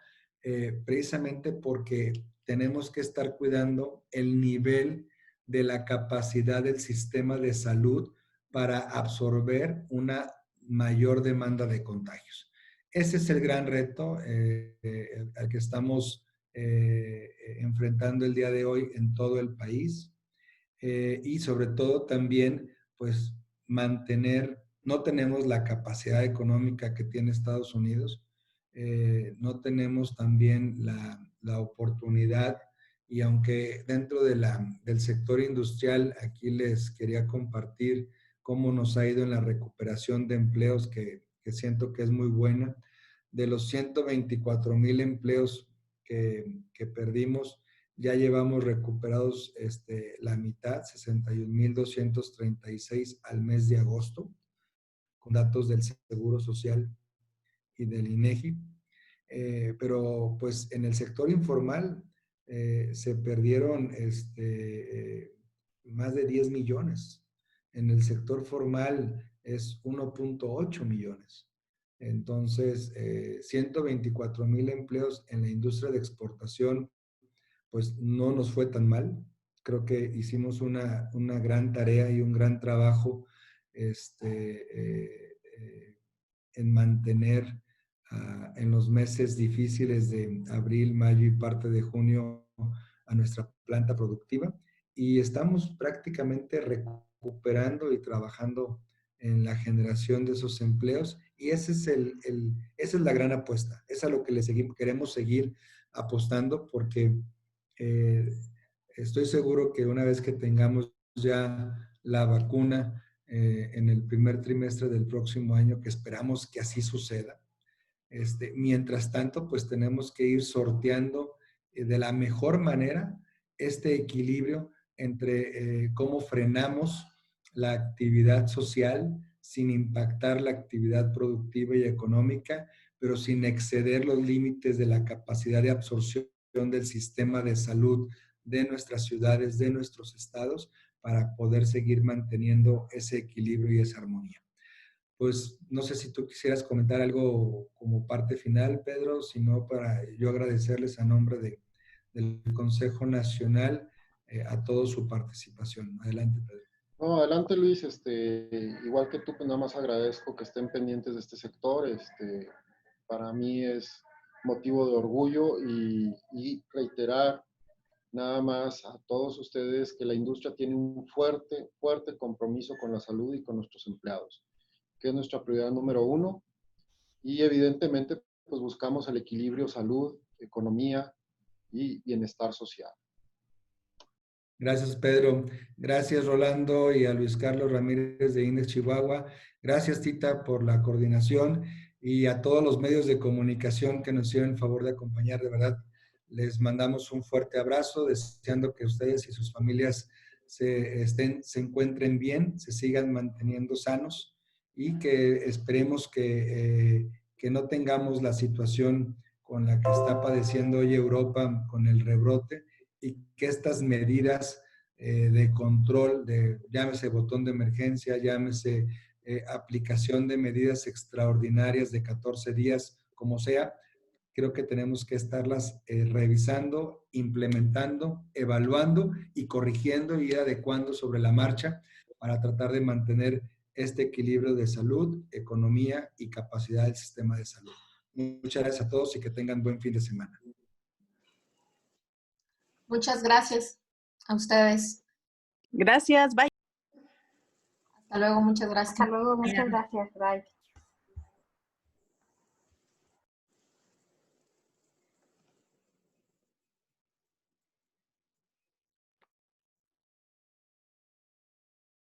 precisamente porque tenemos que estar cuidando el nivel de la capacidad del sistema de salud para absorber una mayor demanda de contagios. Ese es el gran reto al que estamos enfrentando el día de hoy en todo el país, y sobre todo también pues mantener, no tenemos la capacidad económica que tiene Estados Unidos, no tenemos también la oportunidad, y aunque dentro del sector industrial, aquí les quería compartir cómo nos ha ido en la recuperación de empleos, que siento que es muy buena. De los 124,000 empleos que perdimos, ya llevamos recuperados la mitad, 61,236 al mes de agosto, con datos del Seguro Social y del INEGI. Pero pues en el sector informal se perdieron más de 10 millones. En el sector formal es 1.8 millones. Entonces, 124,000 empleos en la industria de exportación, pues no nos fue tan mal. Creo que hicimos una gran tarea y un gran trabajo en mantener en los meses difíciles de abril, mayo y parte de junio a nuestra planta productiva, y estamos prácticamente recuperando y trabajando en la generación de esos empleos, y esa es la gran apuesta, es a lo que queremos seguir apostando, porque estoy seguro que una vez que tengamos ya la vacuna en el primer trimestre del próximo año, que esperamos que así suceda, mientras tanto, pues tenemos que ir sorteando de la mejor manera este equilibrio entre cómo frenamos la actividad social sin impactar la actividad productiva y económica, pero sin exceder los límites de la capacidad de absorción del sistema de salud de nuestras ciudades, de nuestros estados, para poder seguir manteniendo ese equilibrio y esa armonía. Pues no sé si tú quisieras comentar algo como parte final, Pedro, si no, para yo agradecerles a nombre del Consejo Nacional a toda su participación. Adelante, Pedro.
No, adelante, Luis. Igual que tú, pues nada más agradezco que estén pendientes de este sector. Para mí es motivo de orgullo y reiterar nada más a todos ustedes que la industria tiene un fuerte compromiso con la salud y con nuestros empleados, que es nuestra prioridad número 1, y evidentemente pues buscamos el equilibrio salud, economía y bienestar social.
Gracias, Pedro. Gracias, Rolando, y a Luis Carlos Ramírez de Index Chihuahua. Gracias, Tita, por la coordinación, y a todos los medios de comunicación que nos hicieron el favor de acompañar. De verdad, les mandamos un fuerte abrazo, deseando que ustedes y sus familias se encuentren bien, se sigan manteniendo sanos, y que esperemos que no tengamos la situación con la que está padeciendo hoy Europa con el rebrote, y que estas medidas de control, llámese botón de emergencia, llámese aplicación de medidas extraordinarias de 14 días, como sea, creo que tenemos que estarlas revisando, implementando, evaluando y corrigiendo y adecuando sobre la marcha para tratar de mantener este equilibrio de salud, economía y capacidad del sistema de salud. Muchas gracias a todos y que tengan buen fin de semana.
Muchas gracias a ustedes.
Gracias, bye.
Hasta luego, muchas gracias.
Hasta luego, muchas gracias, bye.